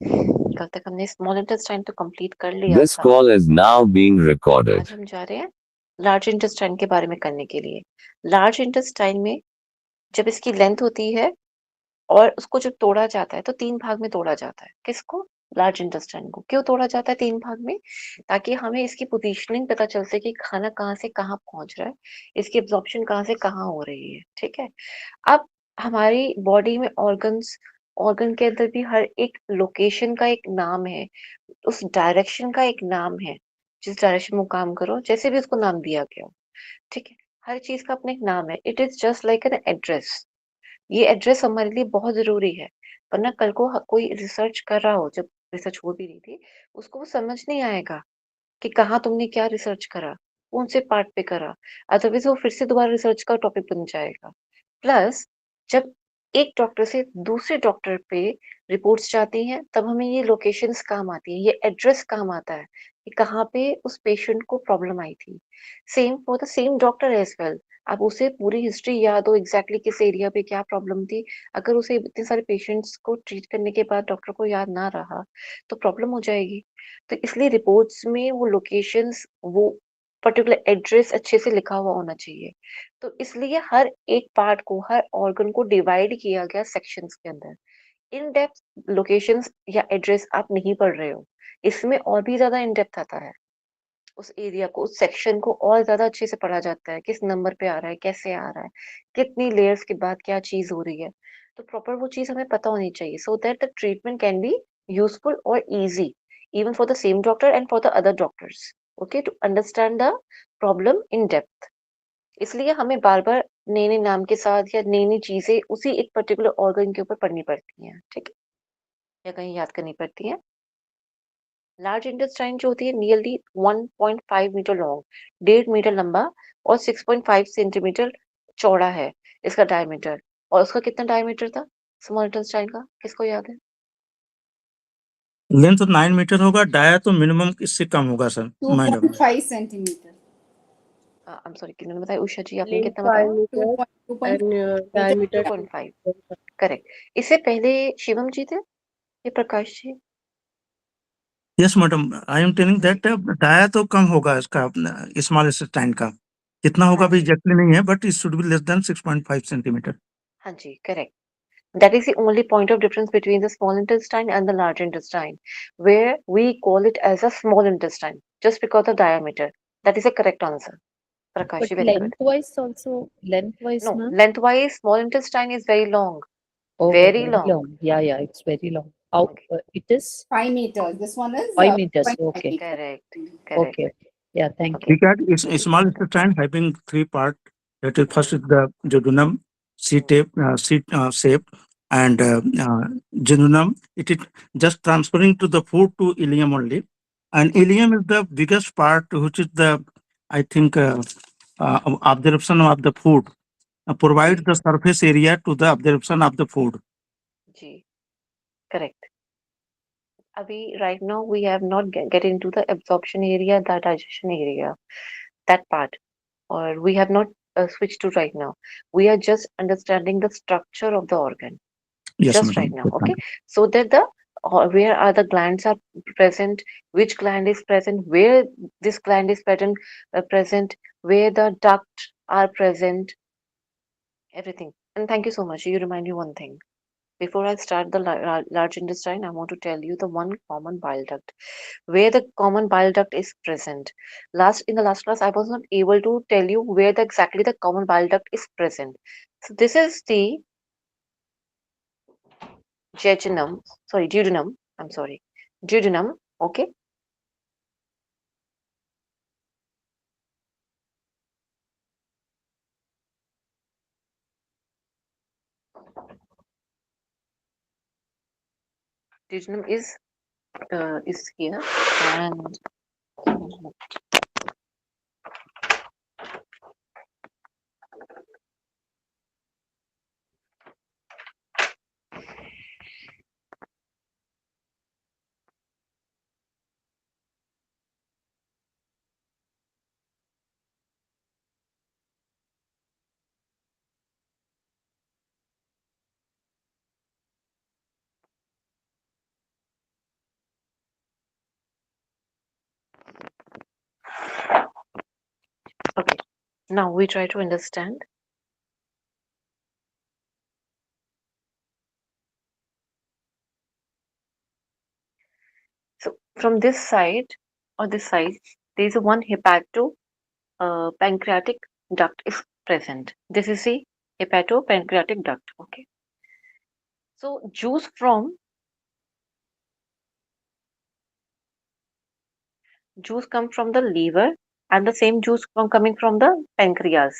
कल तक हमने स्मॉल इंटेस्टाइन तो कंप्लीट कर लिया This था। call is now being recorded. आज हम जा रहे हैं लार्ज इंटेस्टाइन के बारे में करने के लिए। लार्ज इंटेस्टाइन में जब इसकी लेंथ होती है और उसको जब तोड़ा जाता है तो 3 भाग में तोड़ा जाता है। किसको? लार्ज इंटेस्टाइन को। क्यों तोड़ा जाता है 3 भाग में? ताकि हमें इसकी पोजीशनिंग पता चल सके कि खाना कहाँ से कहाँ पहुंच रहा है, इसकी एब्जॉर्प्शन कहाँ से कहाँ हो रही है। ठीक है। अब हमारी बॉडी में ऑर्गन के अंदर भी हर एक लोकेशन का एक नाम है, उस डायरेक्शन का एक नाम है, जिस डायरेक्शन में वो काम करो, जैसे भी उसको नाम दिया गया हो। ठीक है। हर चीज का अपना एक नाम है। It is just like an address. ये एड्रेस हमारे लिए बहुत जरूरी है, वरना कल को कोई रिसर्च कर रहा हो, जब रिसर्च हो भी रही थी, उसको वो समझ नहीं आएगा कि कहाँ तुमने क्या रिसर्च करा, कौन से पार्ट पे करा। अदरवाइज वो फिर से दोबारा रिसर्च का टॉपिक बन जाएगा। प्लस जब एक डॉक्टर से दूसरे डॉक्टर पे रिपोर्ट्स जाती हैं, तब हमें ये लोकेशंस काम आती है, ये एड्रेस काम आता है कि कहाँ पे उस पेशेंट को प्रॉब्लम आई थी। Same for the same doctor as well. अब उसे पूरी हिस्ट्री याद हो, एग्जैक्टली किस एरिया पे क्या प्रॉब्लम थी, अगर उसे इतने सारे पेशेंट्स को ट्रीट करने के बाद डॉक्टर को याद ना रहा, तो प्रॉब्लम हो जाएगी। तो इसलिए रिपोर्ट्स में वो लोकेशंस, वो पर्टिकुलर एड्रेस अच्छे से लिखा हुआ होना चाहिए। तो इसलिए हर एक पार्ट को, हर ऑर्गन को डिवाइड किया गया सेक्शंस के अंदर। इन डेप्थ लोकेशंस या एड्रेस आप नहीं पढ़ रहे हो, इसमें और भी ज्यादा इन डेप्थ आता है। उस एरिया को, उस सेक्शन को और ज्यादा अच्छे से पढ़ा जाता है, किस नंबर पे आ रहा है, कैसे आ रहा है, कितनी लेयर्स के बाद क्या चीज हो रही है। तो प्रॉपर वो चीज हमें पता होनी चाहिए, so that the treatment can be useful और easy, even for the same doctor and for the other doctors. Okay, to understand the problem in depth. इसलिए हमें बार बार नए नए नाम के साथ या नई नई चीजें उसी एक पर्टिकुलर ऑर्गन के ऊपर पढ़नी पड़ती हैं। ठीक है, या कहीं याद करनी पड़ती है। लार्ज इंटेस्टाइन जो होती है नियरली 1.5 मीटर लॉन्ग, 1.5 मीटर लंबा और 6.5 सेंटीमीटर चौड़ा है इसका डायमीटर। और उसका कितना डायमीटर था स्मॉल इंटेस्टाइन का, किसको याद है? लेंथ तो 9 मीटर होगा, डाया तो मिनिमम इससे कम होगा sir, mind of 2.5 centimetre. I am sorry, किन्होंने बताया? उषा जी, आपने Length कितना 5 बताया? meters 2.2 and metre. diameter 2.5। Correct. इससे पहले शिवम जी थे, ये Prakash ji? Yes madam, I am telling that dia तो कम होगा इसका, स्मॉल इंटेस्टाइन का कितना होगा हाँ अभी जी, एग्जैक्टली नहीं है, but it should be less than 6.5 centimetre. हाँ जी, correct. That is the only point of difference between the small intestine and the large intestine, where we call it as a small intestine just because of diameter. That is a correct answer. But Prakashi, very good. lengthwise also, lengthwise, No, ma'am. lengthwise, small intestine is very long. Oh, Very very long. long. Yeah, yeah, it's very long. How Okay. it is? 5 meters. This one is 5 meters. 2.5 Okay, meters. Correct. Correct. okay. Yeah, thank Okay. you. Because small intestine having three part. That is first is the duodenum, shape, and jejunum. It is just transferring to the food to ileum only, and ileum is the biggest part, which is the, I think, absorption of the food. Provide the surface area to the absorption of the food. G. Correct. Abhi, right now we have not get into the absorption area, the digestion area, that part, or we have not switched to right now. We are just understanding the structure of the organ. Yes, Just right madam. now, okay, so that the where are the glands are present, which gland is present, where this gland is present, where the duct are present, everything. And thank you so much, you remind me one thing. Before I start the large intestine, I want to tell you the one common bile duct, where the common bile duct is present. Last in the last class I was not able to tell you where exactly the common bile duct is present. So this is the jejunum, sorry, duodenum. I'm sorry, duodenum. Okay, duodenum is here, and Now we try to understand. So from this side or this side, there is a one hepato pancreatic duct is present. This is the hepatopancreatic duct. Okay. So juice come from the liver, and the same juice coming from the pancreas.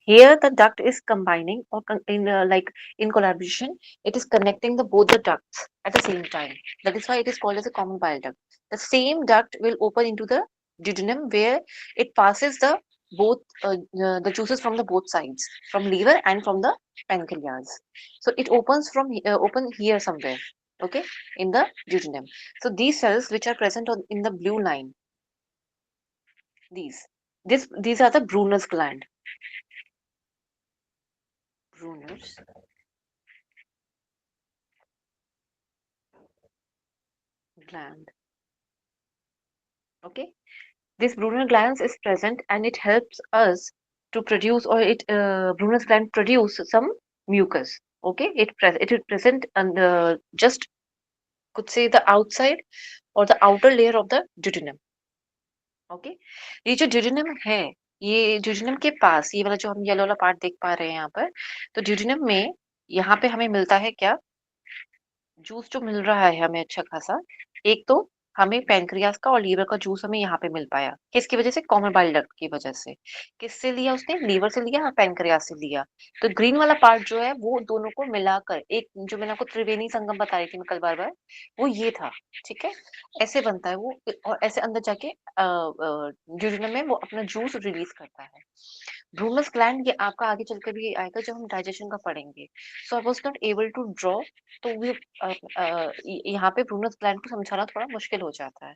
Here the duct is combining or in collaboration, it is connecting the both the ducts at the same time. That is why it is called as a common bile duct. The same duct will open into the duodenum, where it passes the both the juices from the both sides, from liver and from the pancreas. So it opens from open here somewhere, okay, in the duodenum. So these cells which are present in the blue line, these are the Brunner's gland. Brunner's gland. Okay, this Brunner gland is present and it helps us to produce, or Brunner's gland produce some mucus. Okay, it is present and just could say the outside or the outer layer of the duodenum. Okay, ये जो duodenum है, ये duodenum के पास ये वाला जो हम yellow वाला पार्ट देख पा रहे हैं यहाँ पर, तो ड्यूडेनम में यहाँ पे हमें मिलता है क्या, जूस जो मिल रहा है हमें अच्छा खासा। एक तो हमें पैनक्रियास का और लीवर का जूस हमें यहाँ पे मिल पाया, किसकी वजह से, कॉमन बाइल डक्ट की वजह से। किससे लिया उसने, लीवर से लिया, पैनक्रियास से लिया। तो ग्रीन वाला पार्ट जो है वो दोनों को मिलाकर एक, जो मैंने आपको त्रिवेणी संगम बता रही थी मैं कल बार बार, वो ये था। ठीक है, ऐसे बनता है वो, और ऐसे अंदर जाके ड्यूडेनम में वो अपना जूस रिलीज करता है। ब्रूनस ग्लैंड ये आपका आगे चलकर भी आएगा जब हम डाइजेशन का पढ़ेंगे। So I was not able to draw, तो वी यहाँ पे ब्रूनस ग्लैंड को समझाना थोड़ा मुश्किल हो जाता है।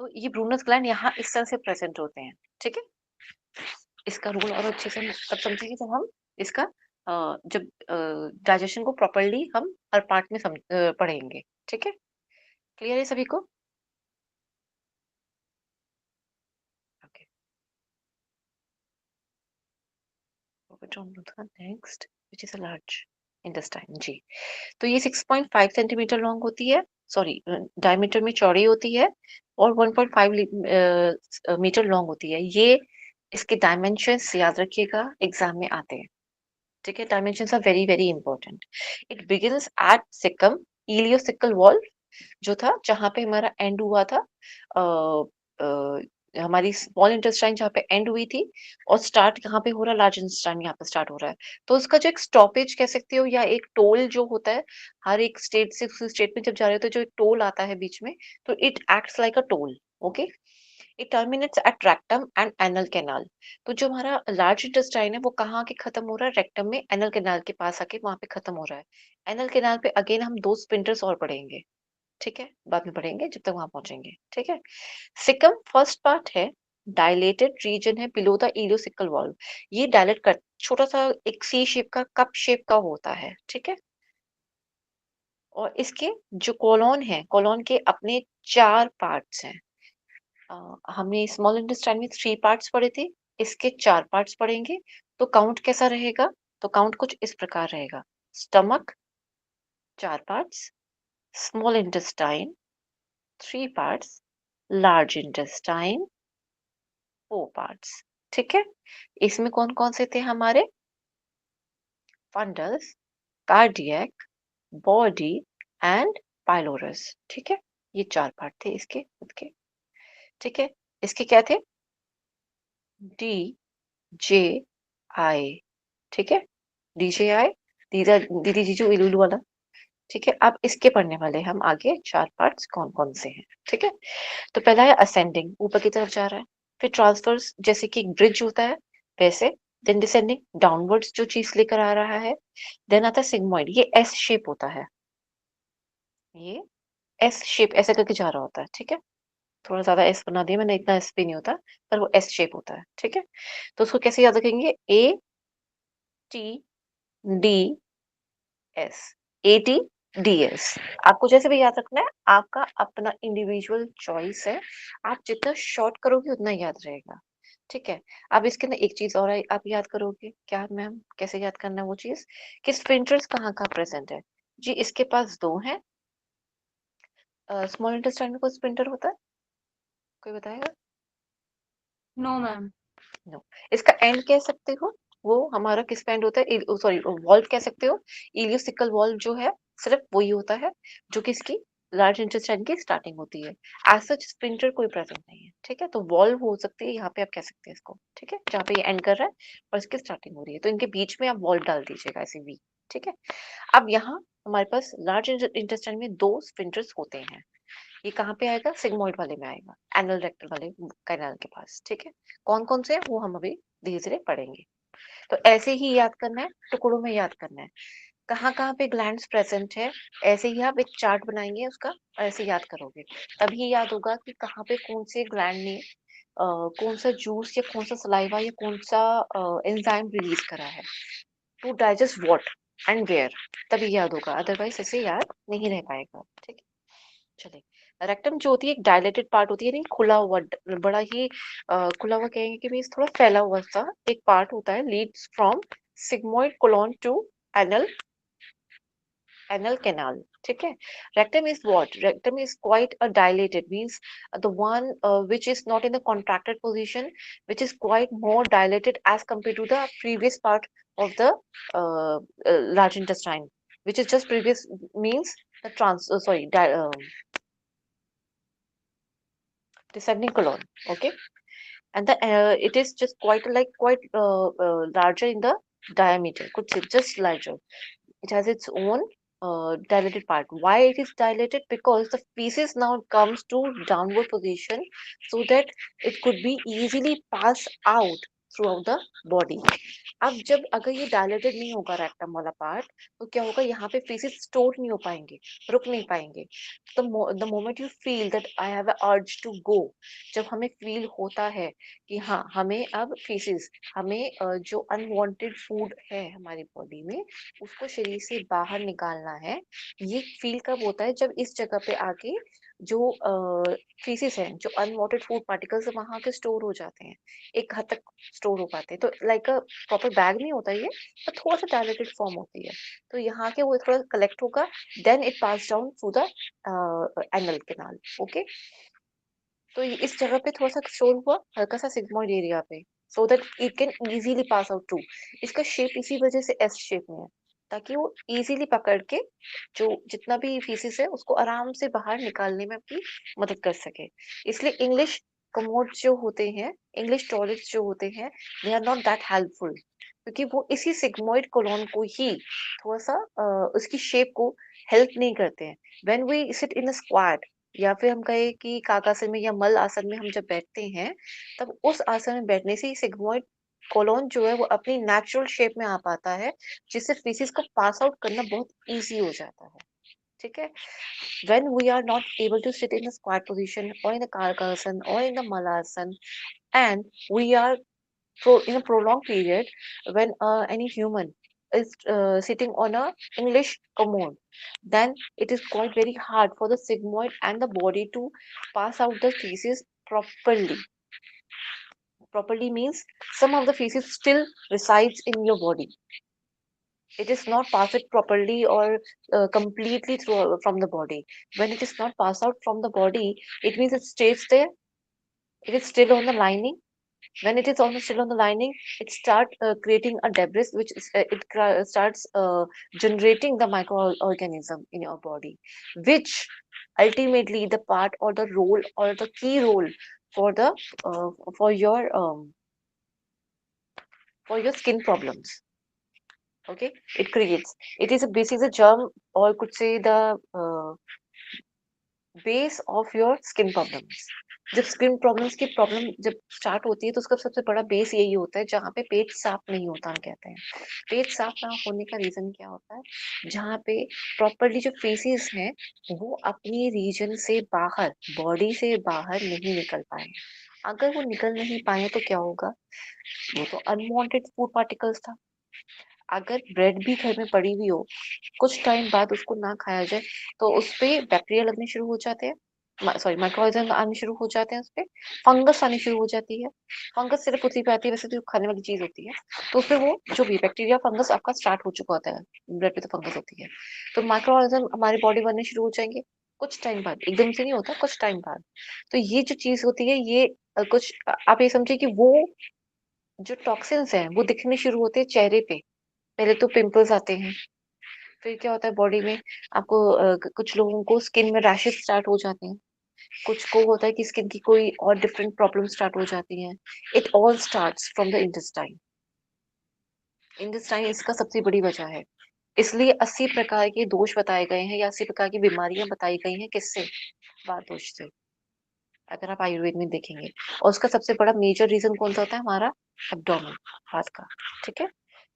तो ये ब्रूनस ग्लैंड यहाँ इस तरह से प्रेजेंट होते हैं। ठीक है, इसका रूल और अच्छे से हम तब समझेंगे जब हम इसका जब डाइजेशन को प्रॉपरली हम हर पार्ट में पढ़ेंगे। ठीक है, क्लियर है सभी को? Okay, next which is a large intestine. जी, तो ये 6.5 सेंटीमीटर लॉन्ग होती है, सॉरी डायमीटर में चौड़ी होती है, और 1.5 मीटर लॉन्ग होती है। ये इसके डायमेंशंस याद रखिएगा, एग्जाम में आते हैं। ठीक है, dimensions are very very important. It begins at caecum ileocaecal wall, जो था जहाँ पे हमारा एंड हुआ था, हमारी स्मॉल इंटेस्टाइन जहाँ पे एंड हुई थी, और स्टार्ट कहाँ पे हो रहा है, लार्ज इंटेस्टाइन यहाँ पे स्टार्ट हो रहा है। तो उसका जो एक स्टॉपेज कह सकते हो, या एक टोल जो होता है, हर एक स्टेट से दूसरी स्टेट में जब जा रहे हो तो जो एक टोल आता है बीच में, तो it acts like a toll. Okay, it terminates at rectum and anal canal. तो जो हमारा लार्ज इंटेस्टाइन है वो कहाँ आके खत्म हो रहा है, रेक्टम में, एनल कैनाल के पास आके वहां पे खत्म हो रहा है। एनल कैनाल पे अगेन हम 2 स्पिंटर्स और पढ़ेंगे। ठीक है, बाद में पढ़ेंगे जब तक वहां पहुंचेंगे। ठीक है, सिकम फर्स्ट पार्ट है, डायलेटेड रीजन है बिलो द इलियोसिकल वॉल्व। ये डायलेट कर, छोटा सा एक सी शेप का, कप शेप का होता है। ठीक है, और इसके जो कोलोन है, कोलोन के अपने 4 पार्ट्स हैं। हमने स्मॉल इंटेस्टाइन में 3 पार्ट्स पढ़े थे, इसके 4 पार्ट्स पढ़ेंगे। तो काउंट कैसा रहेगा, तो काउंट कुछ इस प्रकार रहेगा, stomach 4 parts, small intestine 3 parts, large intestine 4 parts. ठीक है, इसमें कौन कौन से थे हमारे, fundus, cardiac, body and pylorus. ठीक है, ये 4 पार्ट थे इसके खुद के। ठीक है, इसके क्या थे, डी जे आई। ठीक है, डी जे आई, दीदी जीजू इलूलू वाला। ठीक है, अब इसके पढ़ने वाले हम आगे 4 पार्ट्स कौन कौन से हैं। ठीक है, तो पहला है असेंडिंग, ऊपर की तरफ जा रहा है। फिर ट्रांसफर्स, जैसे कि एक ब्रिज होता है वैसे। देन डिसेंडिंग, डाउनवर्ड्स जो चीज लेकर आ रहा है। देन आता है सिग्मोइड, ये एस शेप होता है, ये एस शेप ऐसे करके जा रहा होता है। ठीक है, थोड़ा ज्यादा एस बना दिया मैंने, इतना एस भी नहीं होता, पर वो एस शेप होता है। ठीक है, तो उसको कैसे याद रखेंगे, A T D S, A T D S. आपको जैसे भी याद रखना है, आपका अपना इंडिविजुअल चॉइस है, आप जितना शॉर्ट करोगे उतना याद रहेगा। ठीक है। अब इसके अंदर एक चीज और आप याद करोगे क्या मैम, कैसे याद करना है वो चीज कि स्फिंक्टर्स कहाँ कहाँ प्रेजेंट है। जी इसके पास दो हैं। स्मॉल इंटेस्टाइन में कोई स्फिंक्टर होता है, कोई बताएगा? No ma'am. नो। इसका एंड कह सकते हो, वो हमारा किस पे एंड होता है, सॉरी वॉल्व कह सकते हो। इलियोसिकल वॉल्व जो है सिर्फ वही होता है जो कि इसकी लार्ज इंटेस्टाइन की स्टार्टिंग होती है। एज सच स्फिंक्टर कोई प्रेजेंट नहीं है, ठीक है। तो वॉल्व हो सकती है, यहाँ पे आप कह सकते हैं इसको, ठीक है, जहाँ पे ये एंड कर रहा है और इसकी स्टार्टिंग हो रही है, तो इनके बीच में आप वॉल्व डाल दीजिएगा ऐसे वी, ठीक है। अब यहाँ हमारे पास लार्ज इंटेस्टाइन में दो स्फिंक्टर्स होते हैं। ये कहाँ पे आएगा, सिग्मोइड वाले में आएगा, एनल रेक्टल वाले कैनाल के पास, ठीक है। कौन कौन से हैं वो हम अभी धीरे धीरे पढ़ेंगे। तो ऐसे ही याद करना है, टुकड़ों में याद करना है, कहाँ कहाँ पे ग्लैंड्स प्रेजेंट है। ऐसे ही आप एक चार्ट बनाएंगे उसका और ऐसे याद करोगे, तभी याद होगा कि कहाँ पे कौन से ग्लैंड ने कौन सा जूस या कौन सा सलाइवा या कौन सा एंजाइम रिलीज करा है to digest what and where, तभी याद होगा, अदरवाइज ऐसे याद नहीं रह पाएगा, ठीक है। चलिए, रेक्टम जो होती है एक डायलेटेड पार्ट होती है, नहीं खुला हुआ, बड़ा ही खुला हुआ कहेंगे कि मीन्स थोड़ा फैला हुआ सा एक पार्ट होता है, leads from sigmoid colon to anal anal canal, ठीक है। Rectum is what? Rectum is quite a dilated, means the one which is not in the contracted position, which is quite more dilated as compared to the previous part of the large intestine, which is just previous, means the descending colon, okay. And the it is just quite larger in the diameter, could say just larger. It has its own dilated part. Why it is dilated? Because the feces now comes to downward position so that it could be easily passed out throughout the body. अब जब अगर ये dilated नहीं होगा rectum वाला part, तो क्या होगा, यहाँ पे फेसेस स्टोर नहीं हो पाएंगे, रुक नहीं पाएंगे। The moment you feel that I have a urge to गो, जब हमें फील होता है कि हाँ हमें अब फेसेस, हमें जो अनवांटेड फूड है हमारी बॉडी में उसको शरीर से बाहर निकालना है, ये फील कब होता है, जब इस जगह पे आके जो फीसेस हैं, जो अनवांटेड फूड पार्टिकल्स वहां के स्टोर हो जाते हैं, एक हद तक स्टोर हो पाते हैं, तो लाइक अ प्रॉपर बैग नहीं होता ये, तो थोड़ा सा डायलेटेड फॉर्म होती है, तो यहाँ के वो थोड़ा कलेक्ट होगा, then it pass down through the anal canal, okay. तो इस जगह पे थोड़ा सा स्टोर हुआ हल्का सा सिग्मोइड एरिया पे, so that it can easily pass out to, इसका शेप इसी वजह से एस शेप में है, ताकि वो इजीली पकड़ के जो जितना भी फीसिस है उसको आराम से बाहर निकालने में अपनी मदद कर सके। इसलिए इंग्लिश कमोड जो होते हैं, इंग्लिश टॉयलेट्स जो होते हैं, they are not that helpful, क्योंकि वो इसी सिग्मोइड कोलोन को ही थोड़ा सा उसकी शेप को हेल्प नहीं करते हैं। When we sit in a squat, या फिर हम कहें कि काकासन में या मल आसन में हम जब बैठते हैं, तब उस आसन में बैठने से सिग्मोइड कोलोन जो है वो अपनी नेचुरल शेप में आ पाता है, जिससे फीसिस को पास आउट करना बहुत इजी हो जाता है, ठीक है। when we are not able to sit in the squat position or in the karkasan or in the malasan, and we are in a prolonged period, when any human is sitting on a English commode, then it is quite very hard for the sigmoid and the body to pass out the feces properly. Properly means some of the feces still resides in your body. It is not passed properly or completely through from the body. When it is not passed out from the body, it means it stays there. It is still on the lining. When it is also still on the lining, it starts creating a debris, which starts generating the microorganism in your body, which ultimately the part or the role or the key role for the uh, for your um, for your skin problems. Okay, it creates. It is a basically a germ, or could say the base of your skin problems. जब skin problems की problem जब start होती है तो उसका सबसे बड़ा base यही होता है, जहाँ पे पेट साफ नहीं होता, हम कहते हैं पेट साफ ना होने का रीजन क्या होता है, जहाँ पे प्रॉपरली जो फेसेस हैं वो अपनी रीजन से बाहर, बॉडी से बाहर नहीं निकल पाए। अगर वो निकल नहीं पाए तो क्या होगा, वो तो अनवांटेड फूड पार्टिकल्स था। अगर ब्रेड भी घर में पड़ी हुई हो, कुछ टाइम बाद उसको ना खाया जाए तो उस पे बैक्टीरिया लगने शुरू हो जाते हैं, सॉरी माइक्रोऑर्गेनिज्म आने शुरू हो जाते हैं, उस पे फंगस आनी शुरू हो जाती है। फंगस सिर्फ उसी पे आती है, वैसे तो खाने वाली चीज होती है, तो उसपे वो जो भी बैक्टीरिया फंगस आपका स्टार्ट हो चुका होता है, ब्लड पे तो फंगस होती है, तो माइक्रोऑर्गेनिज्म हमारी बॉडी बनने शुरू हो जाएंगे कुछ टाइम बाद, एकदम से नहीं होता, कुछ टाइम बाद। तो ये जो चीज होती है, ये कुछ आप ये समझिए कि वो जो टॉक्सिन्स हैं वो दिखने शुरू होते हैं चेहरे पे। पहले तो पिंपल्स आते हैं, फिर क्या होता है बॉडी में आपको कुछ लोगों को स्किन में रैशेस स्टार्ट हो जाते हैं, कुछ को होता है कि स्किन की कोई और डिफरेंट प्रॉब्लम स्टार्ट हो जाती हैं। It all starts from the intestine. Intestine इसका सबसे बड़ी वजह है। इसलिए 80 प्रकार के दोष बताए गए हैं, या 80 प्रकार की बीमारियां बताई गई हैं, किससे? वात दोष से, अगर आप आयुर्वेद में देखेंगे। और उसका सबसे बड़ा मेजर रीजन कौन सा होता है? हमारा एब्डोमेन, हाथ का। ठीक है,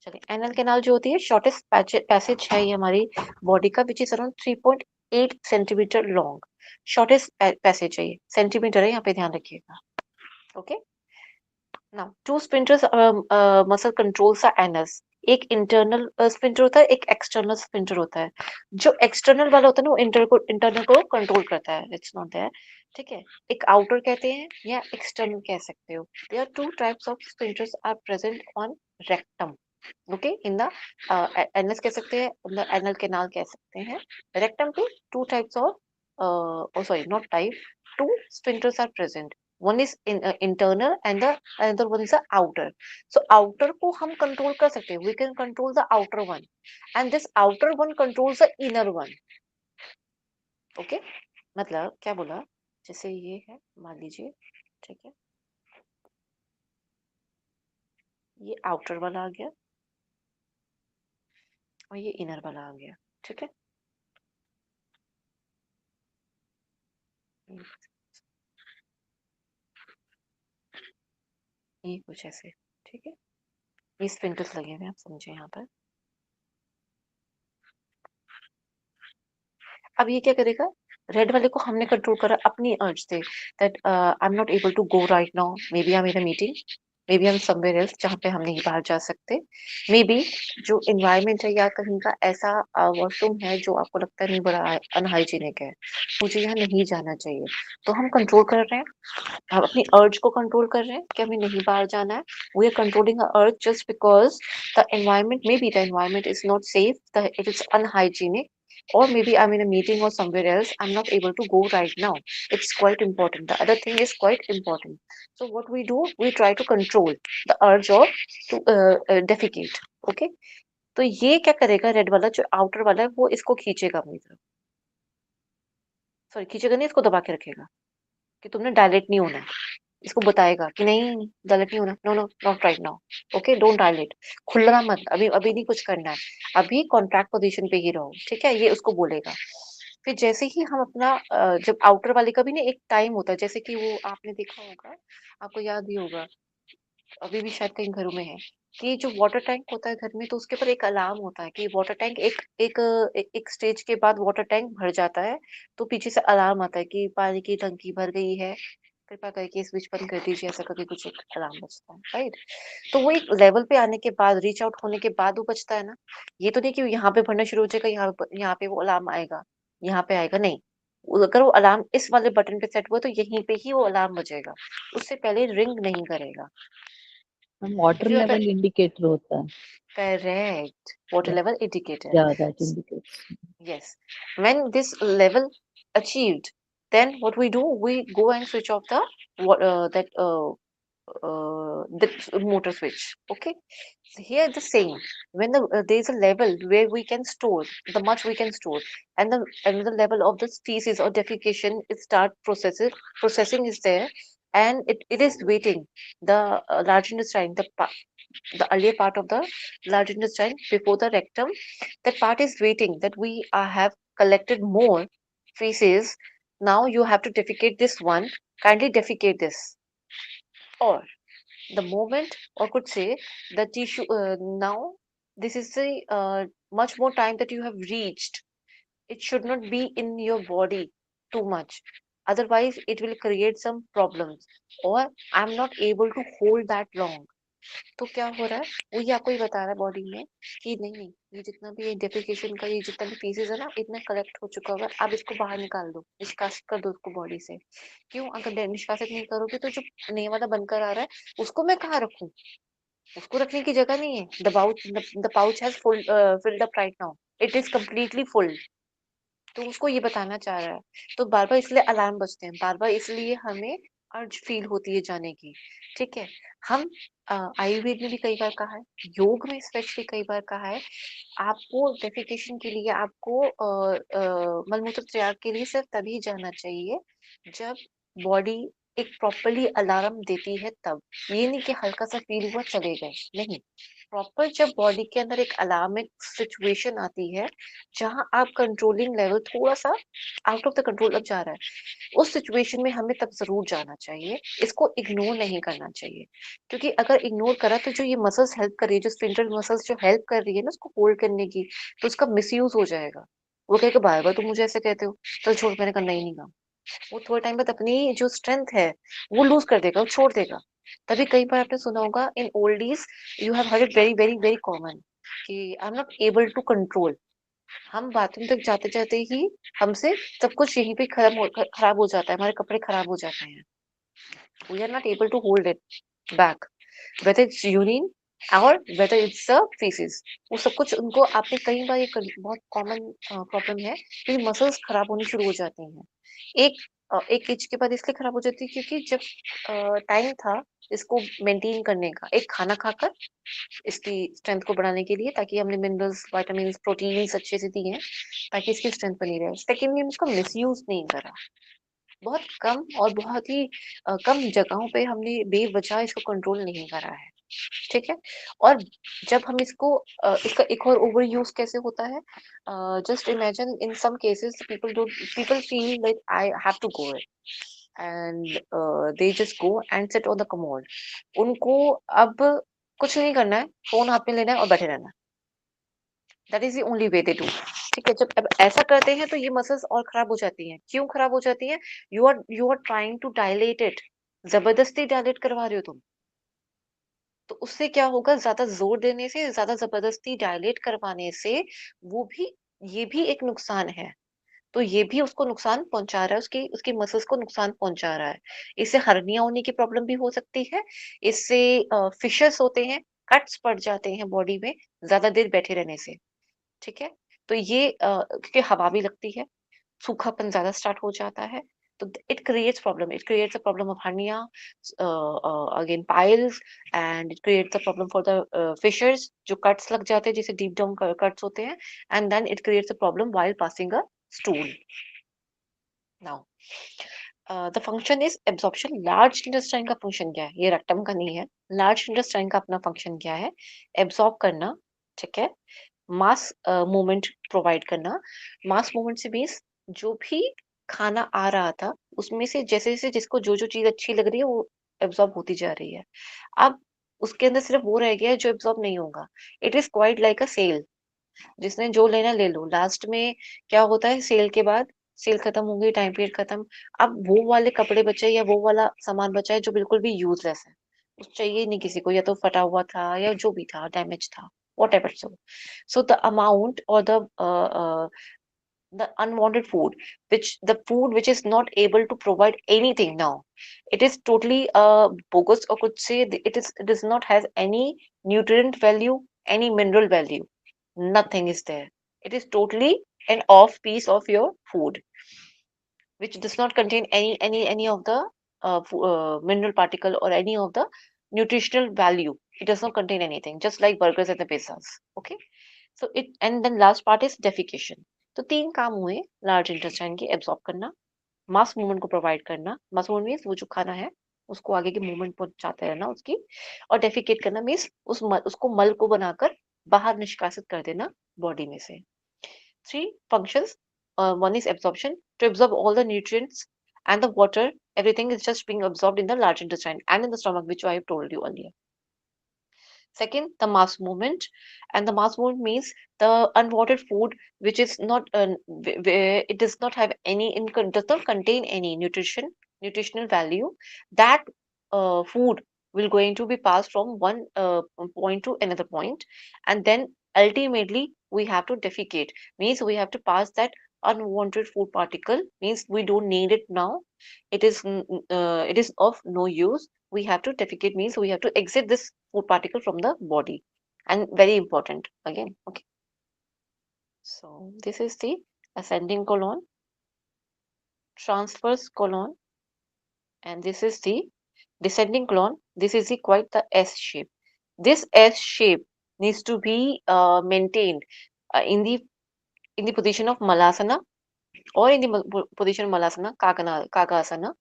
चलिए एनल कैनाल जो होती है शॉर्टेस्ट पैसेज है ये हमारी बॉडी का, which is around 3.8 centimetre long. Shortest passage है ये, सेंटीमीटर है, यहाँ पे ध्यान रखिएगा। Okay, now two sphincters muscle controls the anus. एक इंटरनल स्पिंटर होता है, एक एक्सटर्नल स्पिंटर होता है। जो एक्सटर्नल वाला होता है ना, वो इंटरनल को कंट्रोल करता है, इट्स नॉट देयर। ठीक है, एक आउटर कहते हैं या एक्सटर्नल कह सकते हो। There are two types of sphincters are present on rectum. Okay, in the anus कह सकते हैं, इन द एनल कैनाल कह सकते हैं। रेक्टम पे two types of sorry not type, two sphincters are present. one is internal and the another one is the outer. So outer को हम control कर सकते हैं, we can control the outer one and this outer one controls the inner one. okay, मतलब क्या बोला, जैसे ये है मान लीजिए, ठीक है, ये आउटर वाला आ गया और ये इनर वाला आ गया। ठीक है, ये कुछ ऐसे। ठीक है, ये स्पिंटर्स लगे हुए हैं, आप समझे यहाँ पर। अब ये क्या करेगा, रेड वाले को हमने कंट्रोल करा अपनी अर्ज से, that I am not able to go right now, maybe I am in a meeting, maybe I am somewhere else, जहाँ पे हम नहीं बाहर जा सकते। मे बी जो एनवायरनमेंट है या कहीं का ऐसा वॉशरूम है जो आपको लगता है नहीं, बड़ा अनहाइजीनिक है, मुझे यहाँ नहीं जाना चाहिए, तो हम कंट्रोल कर रहे हैं, हम अपनी अर्ज को कंट्रोल कर रहे हैं कि हमें नहीं बाहर जाना है। वी आर कंट्रोलिंग अर्ज just because the environment, may be the environment is not safe, it is unhygienic, or maybe I'm in a meeting or somewhere else, I'm not able to go right now. It's quite important. The other thing is quite important. So what we do, we try to control the urge of to defecate. Okay, तो ये क्या करेगा, red वाला जो outer वाला है वो इसको खींचेगा अपनी तरफ, सॉरी खींचेगा नहीं, इसको दबा के रखेगा कि तुमने डायलेट नहीं होना है। इसको बताएगा कि नहीं डायलेट नहीं होना, no no not right now, okay don't dilate, खुलना मत, अभी अभी नहीं कुछ करना है, अभी कॉन्ट्रैक्ट पोजीशन पे ही रहो। ठीक है, ये उसको बोलेगा। फिर जैसे ही हम अपना जब आउटर वाले का भी ना एक टाइम होता है, जैसे कि वो आपने देखा होगा, आपको याद भी होगा, अभी भी शायद कई घरों में है, कि जो वाटर टैंक होता है घर में, तो उसके ऊपर एक अलार्म होता है कि वाटर टैंक एक स्टेज के बाद वाटर टैंक भर जाता है, तो पीछे से अलार्म आता है कि पानी की टंकी भर गई है, कृपया करके स्विच बंद कर दीजिए, ऐसा करके कुछ एक अलार्म बजता है, राइट। तो वो एक लेवल पे आने के बाद, रीच आउट होने के बाद वो बजता है ना। ये तो नहीं कि यहाँ पे भरना शुरू हो जाएगा, यहाँ पे वो अलार्म आएगा, यहाँ पे आएगा नहीं। अगर वो अलार्म इस वाले बटन पे सेट हुआ तो यहीं पे ही वो अलार्म बजेगा, उससे पहले रिंग नहीं करेगा। वाटर जो लेवल इंडिकेटर होता है। Correct, water Yeah, level indicator. yeah, that indicates. Yes, when this level achieved, then what we do, we go and switch off the the motor switch. Okay, so here the same, when there is a level where we can store the much we can store, and the another level of the feces or defecation it start processing is there, and it is waiting, the large intestine, the earlier part of the large intestine before the rectum, that part is waiting, that we have collected more feces, now you have to defecate this one, kindly defecate this. Or the moment, or could say the tissue, now this is the much more time that you have reached, it should not be in your body too much, otherwise it will create some problems, or I'm not able to hold that long, तो क्या हो रहा है, वो ये आपको ये बता रहा है बॉडी में कि नहीं नहीं, ये जितना भी ये डेफिकेशन का ये जितना भी पीसेस है ना, इतना कलेक्ट हो चुका हुआ है, अब इसको बाहर निकाल दो, निष्कासित कर दो उसको बॉडी से। क्यों? अगर निष्कासित नहीं करोगे तो जो नया वाला बनकर आ रहा है उसको मैं कहाँ रखूं? उसको रखने की जगह नहीं है। The pouch has full filled up right now, it is completely full. तो उसको ये बताना चाह रहा है। तो बार बार इसलिए अलार्म बजते हैं, बार बार इसलिए हमें अर्ज फील होती है जाने की। ठीक है, हम आयुर्वेद में भी कई बार कहा है, योग में स्पेशली कई बार कहा है, आपको डेफिकेशन के लिए, आपको मलमूत्र त्याग के लिए सिर्फ तभी जाना चाहिए जब बॉडी एक प्रॉपरली अलार्म देती है तब। ये नहीं कि हल्का सा फील हुआ चले गए, नहीं। प्रॉपर जब बॉडी के अंदर एक अलार्मिक सिचुएशन आती है जहां आप कंट्रोलिंग लेवल थोड़ा सा आउट ऑफ द कंट्रोल अब जा रहा है, उस सिचुएशन में हमें तब जरूर जाना चाहिए। इसको इग्नोर नहीं करना चाहिए, क्योंकि अगर इग्नोर करा तो जो ये मसल्स हेल्प कर रही है, जो स्फिंक्टर मसल्स जो हेल्प कर रही है ना उसको होल्ड करने की, तो उसका मिसयूज हो जाएगा। वो कहेगा बार बार तुम मुझे ऐसे कहते हो, चल छोड़, मैंने करना ही नहीं काम। वो थोड़े टाइम बाद अपनी जो स्ट्रेंथ है वो लूज कर देगा, वो छोड़ देगा। तभी कई बार आपने सुना होगा in old age, you have heard it very very very common कि I am not able to control. हम बाथरूम तक जाते जाते ही हमसे सब कुछ यहीं पे खराब हो जाता है, हमारे कपड़े खराब हो जाते हैं। We are not able to hold it back, whether it's urine or whether it's the feces। वो सब कुछ उनको, आपने कई बार ये बहुत कॉमन प्रॉब्लम है कि मसल्स खराब होनी शुरू हो जाती हैं। एक एज के बाद इसलिए खराब हो जाती है क्योंकि जब टाइम था इसको मेंटेन करने का, एक खाना खाकर इसकी स्ट्रेंथ को बढ़ाने के लिए, ताकि हमने मिनरल्स, विटामिन, प्रोटीन्स अच्छे से दिए हैं ताकि इसकी स्ट्रेंथ बनी रहे। सेकेंडली, हमने इसको मिसयूज नहीं करा। बहुत कम और बहुत ही कम जगहों पे हमने बेवजह इसको कंट्रोल नहीं करा है। ठीक है, और जब हम इसको इसका एक और ओवर यूज कैसे होता है, just imagine in some cases people feel like I have to go and they just go and sit on the commode. उनको अब कुछ नहीं करना है, फोन हाथ में लेना है और बैठे रहना है। That is the only way they do. ठीक है, जब अब ऐसा करते हैं तो ये मसल्स और खराब हो जाती हैं। क्यों खराब हो जाती हैं? You are trying to dilate it, जबरदस्ती डायलेट करवा रहे हो तुम। तो उससे क्या होगा, ज्यादा जोर देने से, ज्यादा जबरदस्ती डायलेट करवाने से वो भी, ये भी एक नुकसान है। तो ये भी उसको नुकसान पहुंचा रहा है, उसकी उसकी मसल्स को नुकसान पहुंचा रहा है। इससे हर्निया होने की प्रॉब्लम भी हो सकती है। इससे फिशर्स होते हैं, कट्स पड़ जाते हैं बॉडी में ज्यादा देर बैठे रहने से। ठीक है, तो ये क्योंकि हवा भी लगती है, सूखापन ज्यादा स्टार्ट हो जाता है, तो it creates problem, it creates a problem of hernia, again piles, and it creates a problem for the fissures, जो कट्स लग जाते हैं जिसे डीप डाउन कट्स होते हैं, and then it creates a problem while passing a stool. Now the function is absorption. Large intestine का function क्या है? ये रेक्टम का नहीं है। लार्ज इंटेस्टाइन का अपना फंक्शन क्या है? एब्जॉर्ब करना। ठीक है, मास मूवमेंट प्रोवाइड करना। मास मूवमेंट से मीन्स जो भी खाना आ रहा था उसमें से जैसे जैसे जिसको जो जो चीज अच्छी लग रही है वो एब्जॉर्ब होती जा रही है। अब उसके अंदर सिर्फ वो रह गया है जो एब्जॉर्ब नहीं होगा। It is quite like a cell, जिसने जो लेना ले लो। लास्ट में क्या होता है, सेल के बाद सेल खत्म हो गई, टाइम पीरियड खत्म, अब वो वाले कपड़े बचे या वो वाला सामान बचा है जो बिल्कुल भी यूजलेस है, उस चाहिए ही नहीं किसी को, या तो फटा हुआ था या जो भी था, डैमेज था, whatever so the amount or the unwanted food, which is not able to provide anything now, it is totally bogus, or could say it does not has any nutrient value, any mineral value, nothing is there. It is totally an off piece of your food which does not contain any of the mineral particle or any of the nutritional value. It does not contain anything, just like burgers and the pizzas. Okay, so it, and then last part is defecation. तो तीन काम हुए large intestine के: absorb करना, mass movement को provide करना, mass movement means वो जो खाना है उसको आगे की मूवमेंट पहुंचाते रहना उसकी, और डेफिकेट करना मीन्स उसको मल को बनाकर बाहर निष्कासित कर देना बॉडी में से। Three functions. One is absorption, to absorb all the nutrients and the water. Everything is just being absorbed in the large intestine and in the stomach, which I have told you earlier. Second, the mass movement, and the mass movement means the unwanted food which is not it does not have any does not contain any nutritional value. That food will going to be passed from one point to another point, and then ultimately we have to defecate, means we have to pass that unwanted food particle, means we don't need it now, it is of no use, we have to defecate, means we have to exit this food particle from the body, and very important again. Okay, so this is the ascending colon, transverse colon, and this is the descending colon. This is the quite the S shape. This S shape needs to be maintained in the position of Malasana, or in the position of Malasana, Kakasana.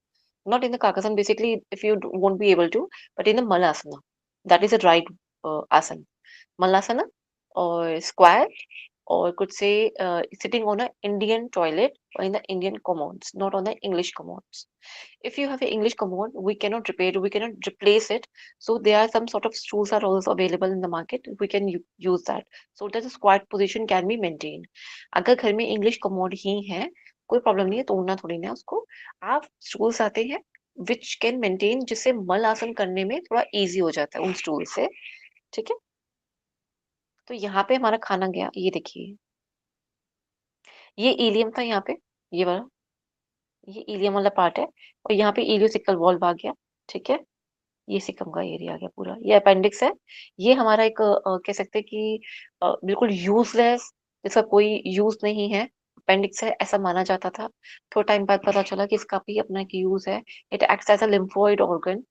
Not in the Kakasana, basically, if you won't be able to, but in the Malasana. That is the right asana. Malasana, or square, or could say sitting on an Indian toilet or in the Indian commodes, not on the English commodes. If you have an English commode, we cannot repair it, we cannot replace it. So there are some sort of stools are also available in the market. We can use that. So that the squat position can be maintained. अगर घर में English commode ही है, कोई problem नहीं है, तोड़ना थोड़ी ना उसको. आप स्टूल्स आते हैं which can maintain, जिससे मल आसन करने में थोड़ा इजी हो जाता है उन स्टूल से. ठीक है, तो यहाँ पे हमारा खाना गया. ये देखिए, ये इलियम था यहाँ पे, ये वाला, ये इलियम वाला पार्ट है, और यहाँ पे इलियोसिकल वॉल्व आ गया. ठीक है, ये सिकम का एरिया आ गया पूरा. ये अपेंडिक्स है. ये हमारा एक कह सकते हैं कि बिल्कुल यूजलेस, इसका कोई यूज नहीं है, अपेंडिक्स है ऐसा माना जाता था. थोड़ा टाइम बाद पता चला कि इसका भी अपना एक यूज है. It acts as a lymphoid organ,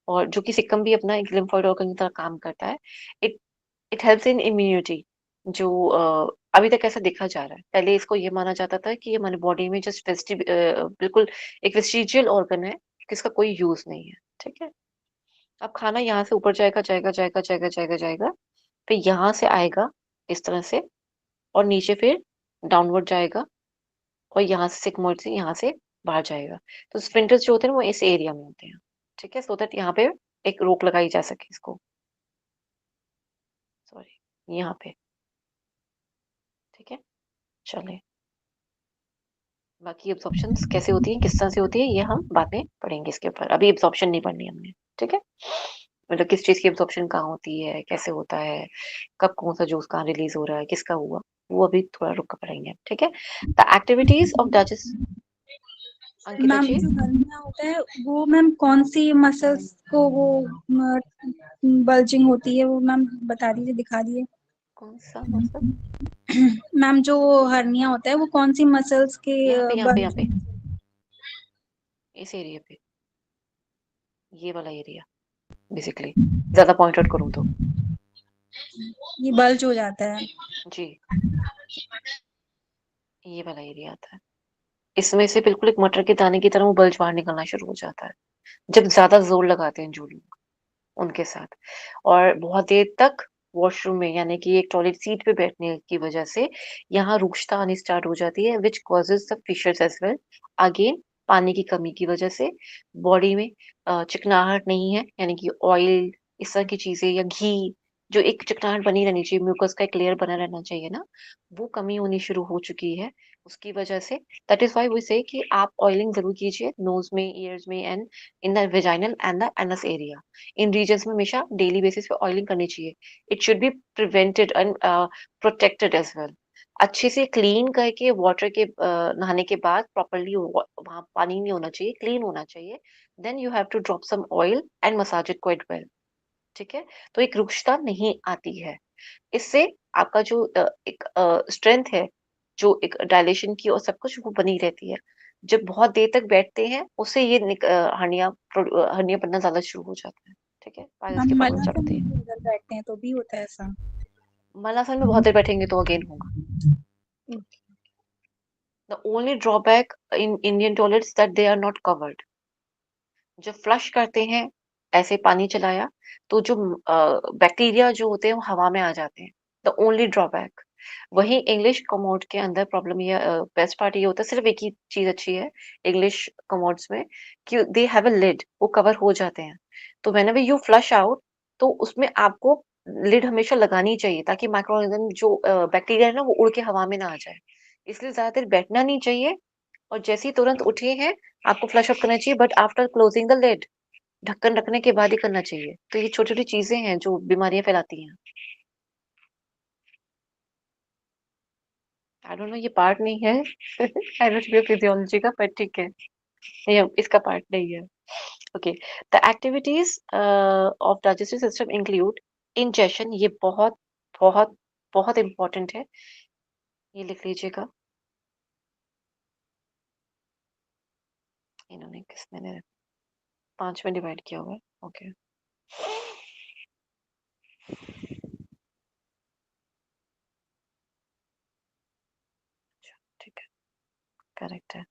और जो कि सिकम भी अपना एक लिम्फोइड ऑर्गन की तरह काम करता है. It it helps in immunity, जो अभी तक ऐसा देखा जा रहा है. पहले इसको ये माना जाता था कि ये हमारी बॉडी में जस्ट बिल्कुल एक वेस्टिजियल ऑर्गन है, जिसका कोई यूज नहीं है. ठीक है, अब खाना यहाँ से ऊपर जाएगा जाएगा जाएगा जाएगा जाएगा जाएगा, फिर यहाँ से आएगा इस तरह से, और नीचे फिर डाउनवर्ड जाएगा, और यहाँ से सिगमोइड से यहाँ से बाहर जाएगा. तो स्फिंक्टर्स जो होते हैं वो इस एरिया में होते हैं. ठीक है, सो दैट यहाँ पे एक रोक लगाई जा सके इसको. सॉरी, यहाँ पे. ठीक है, चले, बाकी एब्जॉर्प्शंस कैसे होती है, किस तरह से होती है, ये हम बाद में पढ़ेंगे. इसके ऊपर अभी एब्जॉर्प्शन नहीं पढ़नी हमने. ठीक है, मतलब किस चीज की एब्जॉर्प्शन कहाँ होती है, कैसे होता है, कब कौन सा जूस कहाँ रिलीज हो रहा है, किसका हुआ, वो अभी थोड़ा रुक कर पढ़ेंगे. ठीक है, the activities of digest. Ankita ma'am ji, जो हर्निया होता है वो मैम कौन सी मसल्स को वो बल्जिंग होती है, वो मैम बता दीजिए, दिखा दीजिए. कौन सा मतलब? मैम जो हर्निया होता है वो कौन सी मसल्स के यहाँ पे यहाँ पे यहाँ पे, bulging- इस एरिया पे, ये वाला एरिया बेसिकली, ज्यादा पॉइंट आउट करूँ तो ये बल्ज हो जाता है. जी, ये वाला एरिया आता है. इसमें से बिल्कुल एक मटर के दाने की तरह वो बल्ज बाहर निकलना शुरू हो जाता है जब ज्यादा जोर लगाते हैं जो लोग उनके साथ, और बहुत देर तक वॉशरूम में, यानी कि एक टॉयलेट सीट पे बैठने की वजह से यहाँ रुक्षता आनी स्टार्ट हो जाती है, which causes the fissures as well. Again, पानी की कमी की वजह से बॉडी में चिकनाहट नहीं है, यानी कि ऑयल, इस तरह की चीजें, या घी, जो एक चिकनाहट बनी रहनी चाहिए, म्यूकस का एक लेयर बना रहना चाहिए ना, वो कमी होनी शुरू हो चुकी है उसकी वजह से. दैट इज व्हाई वी से कि आप ऑयलिंग जरूर कीजिए नोज में, ईयर्स में, and in the vaginal and the anus area. इन रीजन्स में हमेशा डेली बेसिस पे ऑयलिंग करनी चाहिए. It should be prevented and protected as well. अच्छे से क्लीन करके वाटर के नहाने के बाद प्रॉपरली वहाँ पानी नहीं होना चाहिए, क्लीन होना चाहिए. Then you have to drop some oil and massage it quite well. ठीक है, तो एक रुक्षता नहीं आती है. इससे आपका जो एक स्ट्रेंथ है, जो एक डायलेशन की और सब कुछ, वो बनी रहती है. जब बहुत देर तक बैठते हैं उससे ये हर्निया बनना ज्यादा शुरू हो जाता है. ठीक है, पायल्स हम की प्रॉब्लम स्टार्ट मलासन होती है. में अगर बैठते हैं तो भी होता है ऐसा. मलासन में बहुत देर बैठेंगे तो अगेन होगा. The only drawback in Indian toilets that they are not covered. जब फ्लश करते हैं, ऐसे पानी चलाया, तो जो बैक्टीरिया जो होते हैं वो हवा में आ जाते हैं. The only drawback. वही इंग्लिश कमोड के अंदर प्रॉब्लम ये, बेस्ट पार्ट ये होता है, सिर्फ एक ही चीज अच्छी है इंग्लिश कमोड्स में, कि दे हैव अ लिड, वो कवर हो जाते हैं. तो व्हेनेवर यू फ्लश आउट, तो उसमें आपको लिड हमेशा लगानी चाहिए, ताकि माइक्रोऑर्गेनिज्म जो बैक्टीरिया है ना, वो उड़ के हवा में ना आ जाए. इसलिए ज्यादा देर बैठना नहीं चाहिए, और जैसे ही तुरंत उठे हैं आपको फ्लश आउट करना चाहिए, but after closing the lid. ढक्कन रखने के बाद ही करना चाहिए। तो ये छोटी छोटी चीजें हैं जो बीमारियां फैलाती हैं। आई डोंट नो, ये पार्ट नहीं है आई डोंट नो फिजियोलॉजी का, पर ठीक है, ये इसका पार्ट नहीं है। Okay, the activities of digestive system include ingestion. ये बहुत बहुत बहुत इंपॉर्टेंट है, ये लिख लीजिएगा। इन्होंने किस मैंने 5 में डिवाइड किया हुआ है। ओके, ठीक है, करेक्ट है।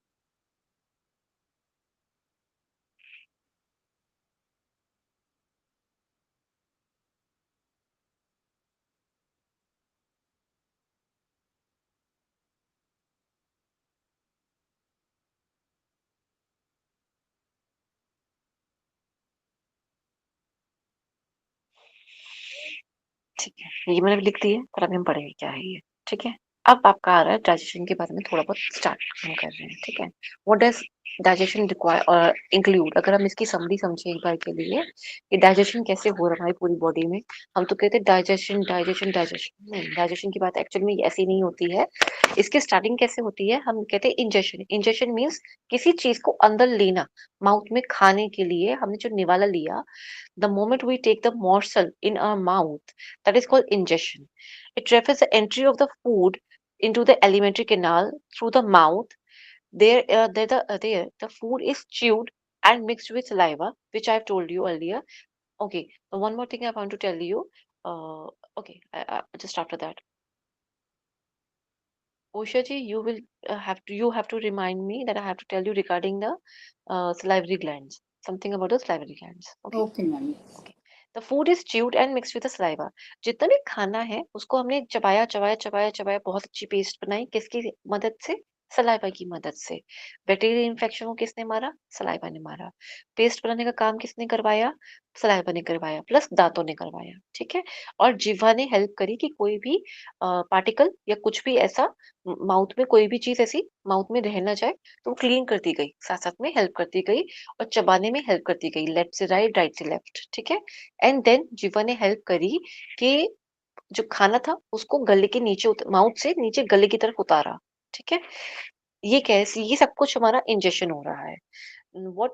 ठीक है, ये मैंने लिख दी है, पर अभी हम पढ़ेंगे क्या है ये। ठीक है, अब आपका आ रहा है डाइजेशन के बारे में थोड़ा बहुत स्टार्ट हम कर रहे हैं। ठीक है, व्हाट डज डाइजेशन रिक्वायर और इंक्लूड। अगर हम इसकी समरी समझे एक बार के लिए कि डाइजेशन कैसे हो रहा है हमारी पूरी बॉडी में। हम तो कहते हैं डाइजेशन डाइजेशन डाइजेशन, नहीं, डाइजेशन की बात एक्चुअली में ऐसी नहीं होती है। इसकी स्टार्टिंग कैसे होती है, हम कहते हैं इंजेशन। इंजेशन मीन्स किसी चीज को अंदर लेना, माउथ में खाने के लिए हमने जो निवाला लिया। The moment we take the morsel in our mouth, that is called ingestion. It refers the entry of the food into the alimentary canal through the mouth. There, the food is chewed and mixed with saliva, which I've told you earlier. Okay, one more thing I want to tell you. Okay, just after that, Osha ji, you have to remind me that I have to tell you regarding the salivary glands. Something about the salivary glands. Okay. Okay, ma'am. Okay. The food is chewed and mixed with the saliva. जितना भी खाना है उसको हमने चबाया चबाया चबाया चबाया, बहुत अच्छी paste बनाई, किसकी मदद से? सलाइवा की मदद से। बैक्टीरियल इन्फेक्शन को किसने मारा? सलाइवा ने मारा। पेस्ट बनाने का काम किसने करवाया? सलाइवा ने करवाया, प्लस दांतों ने करवाया। ठीक है, और जिह्वा ने हेल्प करी कि कोई भी पार्टिकल या कुछ भी ऐसा माउथ में, कोई भी चीज ऐसी माउथ में रह ना जाए, तो वो क्लीन करती गई, साथ साथ में हेल्प करती गई और चबाने में हेल्प करती गई, लेफ्ट से राइट, राइट से लेफ्ट। ठीक है, एंड देन जिह्वा ने हेल्प करी कि जो खाना था उसको गले के नीचे, माउथ से नीचे गले की तरफ उतारा। ठीक है, ये कैसे, ये सब कुछ हमारा इंजेक्शन हो रहा है। What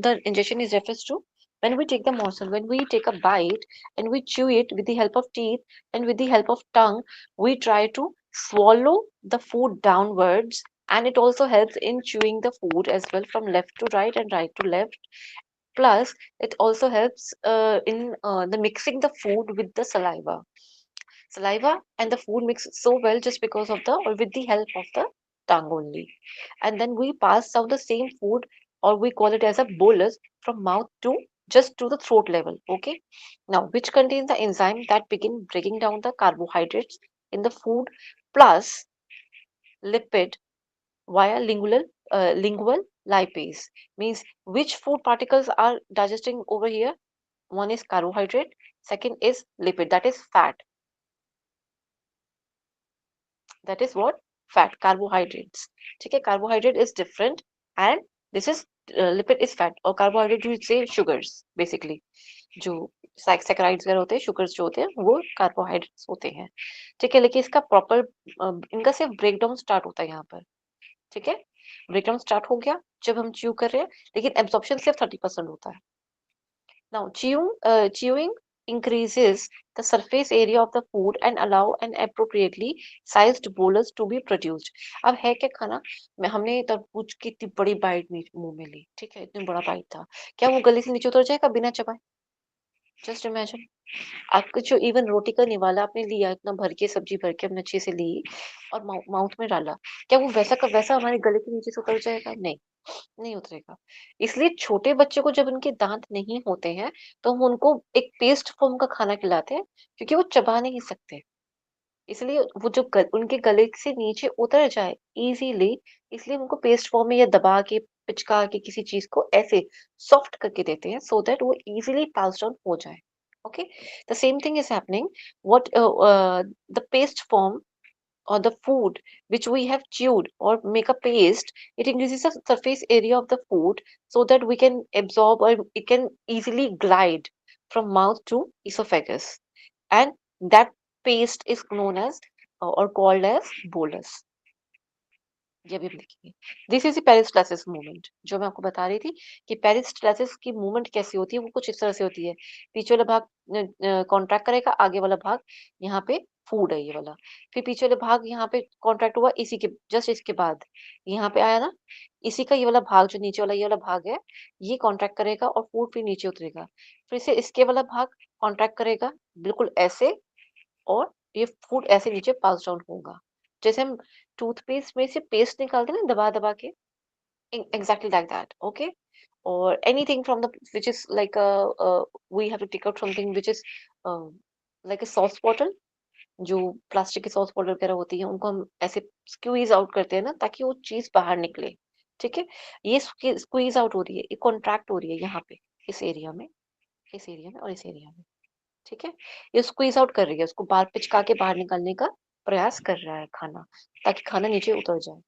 the ingestion is refers to, when we take the morsel, when we take a bite and we chew it with the help of teeth and with the help of tongue, we try to swallow the food downwards, and it also helps in chewing the food as well, from left to right and right to left. Plus it also helps in the mixing the food with the saliva and the food mix so well just because of the, or with the help of the tongue only. And then we pass out the same food, or we call it as a bolus, from mouth to just to the throat level. Okay, now which contains the enzyme that begin breaking down the carbohydrates in the food, plus lipid via lingual lipase. Means which food particles are digesting over here? One is carbohydrate, second is lipid, that is fat. That is what? Fat, carbohydrates. ठीक है, carbohydrate is different and this is lipid is fat, और carbohydrate you say sugars basically, जो saccharides वगैरह होते हैं, sugars जो होते हैं वो कार्बोहाइड्रेट्स होते हैं। ठीक है, लेकिन इसका प्रॉपर इनका सिर्फ ब्रेकडाउन स्टार्ट होता है यहाँ पर। ठीक है, ब्रेकडाउन स्टार्ट हो गया जब हम च्यू कर रहे हैं, लेकिन एब्जॉर्प्शन सिर्फ 30% होता है। Now, chewing increases the surface area of the food and allow an appropriately sized bolus to be produced. अब है क्या खाना, मैं हमने तरबूज की इतनी बड़ी बाइट मुंह में ली, ठीक है, इतनी बड़ा बाइट था, क्या वो गले से नीचे उतर जाएगा बिना चबाए? जस्ट इमेजिन, आपको जो इवन रोटी का निवाला आपने लिया, इतना भर के सब्जी भर के हमने अच्छे से ली और माउथ में डाला, क्या वो वैसा का वैसा हमारे गले के नीचे से उतर जाएगा? नहीं, नहीं उतरेगा। इसलिए छोटे बच्चे को जब उनके दांत नहीं होते हैं तो हम उनको एक पेस्ट फॉर्म का खाना खिलाते हैं, क्योंकि वो चबा नहीं सकते। इसलिए वो जो उनके गले से नीचे उतर जाए इजीली, इसलिए उनको पेस्ट फॉर्म में या दबा के, पिचका के किसी चीज को ऐसे सॉफ्ट करके देते हैं, सो दैट वो इजीली पास डाउन हो जाए। Okay, the same thing is happening, what the paste form or the food which we have chewed or make a paste, it increases the surface area of the food so that we can absorb or it can easily glide from mouth to esophagus, and that paste is known as or called as bolus. ये भी हम देखेंगे. This is peristalsis movement. जो मैं आपको बता रही थी कि पेरिस्टासिस की मूवमेंट कैसी होती है, वो कुछ इस तरह से होती है. पीछे वाला भाग कॉन्ट्रैक्ट करेगा, आगे वाला भाग यहाँ पे फूड है ये वाला. फिर पीछे वाला भाग यहाँ पे कॉन्ट्रैक्ट हुआ, इसी के जस्ट इसके बाद यहाँ पे आया ना, इसी का ये वाला भाग जो नीचे वाला ये वाला भाग है, ये कॉन्ट्रैक्ट करेगा और फूड फिर नीचे उतरेगा. फिर से इसके वाला भाग कॉन्ट्रैक्ट करेगा बिल्कुल ऐसे, और ये फूड ऐसे नीचे पास डाउन होगा. जैसे हम टूथपेस्ट में से पेस्ट निकालते हैं ना दबा दबा के, exactly like that. Okay, or anything from the which is like we have to take out something which is uh, like a sauce bottle. जो प्लास्टिक की सॉस बॉटल वगैरह होती है उनको हम ऐसे स्क्वीज आउट करते हैं ना, ताकि वो चीज बाहर निकले. ठीक है, ये स्क्वीज आउट हो रही है, ये कॉन्ट्रैक्ट हो रही है यहाँ पे, इस एरिया में, इस एरिया में और इस एरिया में. ठीक है, ये स्क्वीज आउट कर रही है, उसको बाहर पिचका के बाहर निकालने का प्रयास कर रहा है खाना, ताकि खाना नीचे उतर जाए.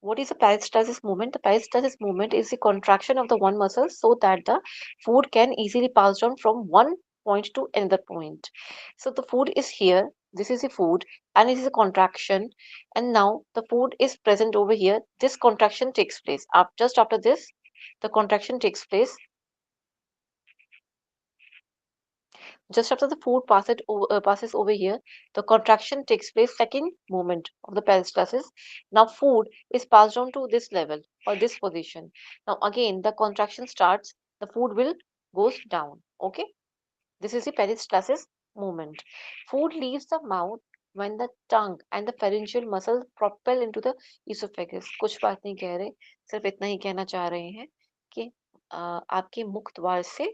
What is a peristalsis movement? The peristalsis movement is the contraction of the one muscle so that the food can easily pass down from one point to another point. So the food is here, this is the food, and this is a contraction, and now the food is present over here. This contraction takes place. Just after this, the contraction takes place. Just after the food passes over here, the contraction takes place, second movement of the peristalsis. Now food is passed on to this level or this position. Now again the contraction starts, the food will goes down. Okay, this is the peristalsis movement. Food leaves the mouth when the tongue and the pharyngeal muscles propel into the esophagus. कुछ बात नहीं कह रहे, सिर्फ इतना ही कहना चाह रहे हैं कि आपके मुख द्वार से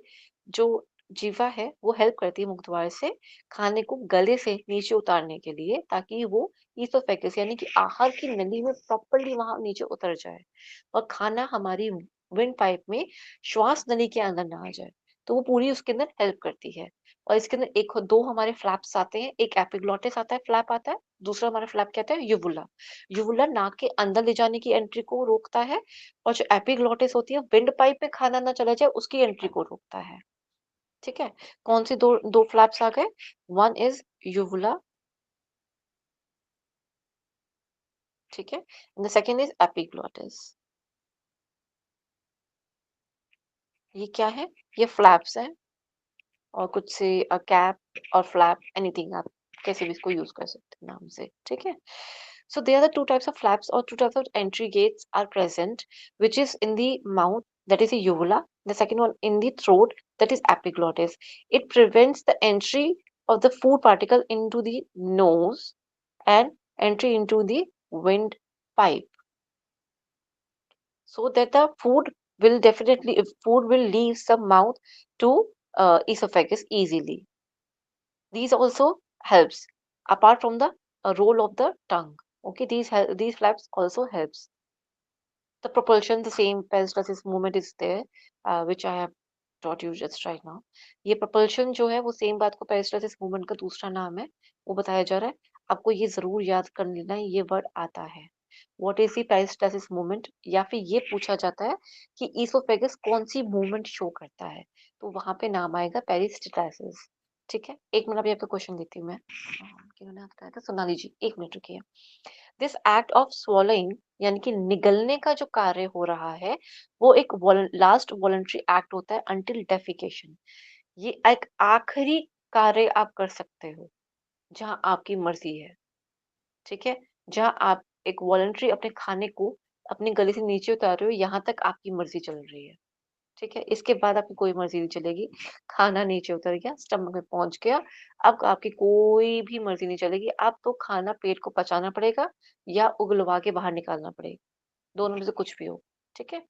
जो जीवा है वो हेल्प करती है मुख द्वार से खाने को गले से नीचे उतारने के लिए, ताकि वो ईसोफेगस यानी कि आहार की नली में प्रॉपरली वहां नीचे उतर जाए और खाना हमारी विंड पाइप में श्वास नली के अंदर ना आ जाए. तो वो पूरी उसके अंदर हेल्प करती है. और इसके अंदर एक दो हमारे फ्लैप्स आते हैं, एक एपिग्लॉटिस आता है, फ्लैप आता है, दूसरा हमारा फ्लैप कहता है यूवुला. यूवुला नाक के अंदर ले जाने की एंट्री को रोकता है, और जो एपिग्लॉटिस होती है विंड पाइप में खाना ना चला जाए उसकी एंट्री को रोकता है. ठीक है, कौन सी दो दो फ्लैप्स आ गए? वन इज यूवुला, ठीक है, द सेकेंड इज एपिग्लॉटिस. ये क्या है? ये फ्लैप्स है, और कुछ से कैप और फ्लैप, एनीथिंग आप कैसे भी इसको यूज कर सकते हैं नाम से. ठीक है, so there are the two types of flaps or two types of entry gates are present, which is in the mouth, that is the uvula. The second one in the throat, that is epiglottis. It prevents the entry of the food particle into the nose and entry into the windpipe, so that the food will definitely, if food will leave the mouth to esophagus easily. These also helps apart from the role of the tongue. Okay, these flaps also helps. The propulsion, the same peristalsis movement is there, which I have taught you just right now. ये propulsion जो है वो same बात को peristalsis movement का दूसरा नाम है, वो बताया जा रहा है. आपको ये जरूर याद कर लेना है, ये वर्ड आता है. What is the peristalsis movement? या फिर ये पूछा जाता है कि esophagus कौन सी मूवमेंट शो करता है, तो वहां पे नाम आएगा peristalsis. ठीक है, एक मिनट अभी आपको क्वेश्चन देती हूँ मैं. किन्होंने बताया था? सोनाली जी, एक मिनट रुकिए. दिस एक्ट ऑफ swallowing यानी कि निगलने का जो कार्य हो रहा है, वो एक लास्ट वॉलंटरी एक्ट होता है अंटिल डेफिकेशन. ये एक आखिरी कार्य आप कर सकते हो जहां आपकी मर्जी है. ठीक है, जहां आप एक वॉलंटरी अपने खाने को अपने गले से नीचे उतार रहे हो, यहाँ तक आपकी मर्जी चल रही है. ठीक है, इसके बाद आपकी कोई मर्जी नहीं चलेगी. खाना नीचे उतर गया, स्टमक में पहुंच गया, अब आपकी कोई भी मर्जी नहीं चलेगी. अब तो खाना पेट को पचाना पड़ेगा या उगलवा के बाहर निकालना पड़ेगा, दोनों में से कुछ भी हो. ठीक है,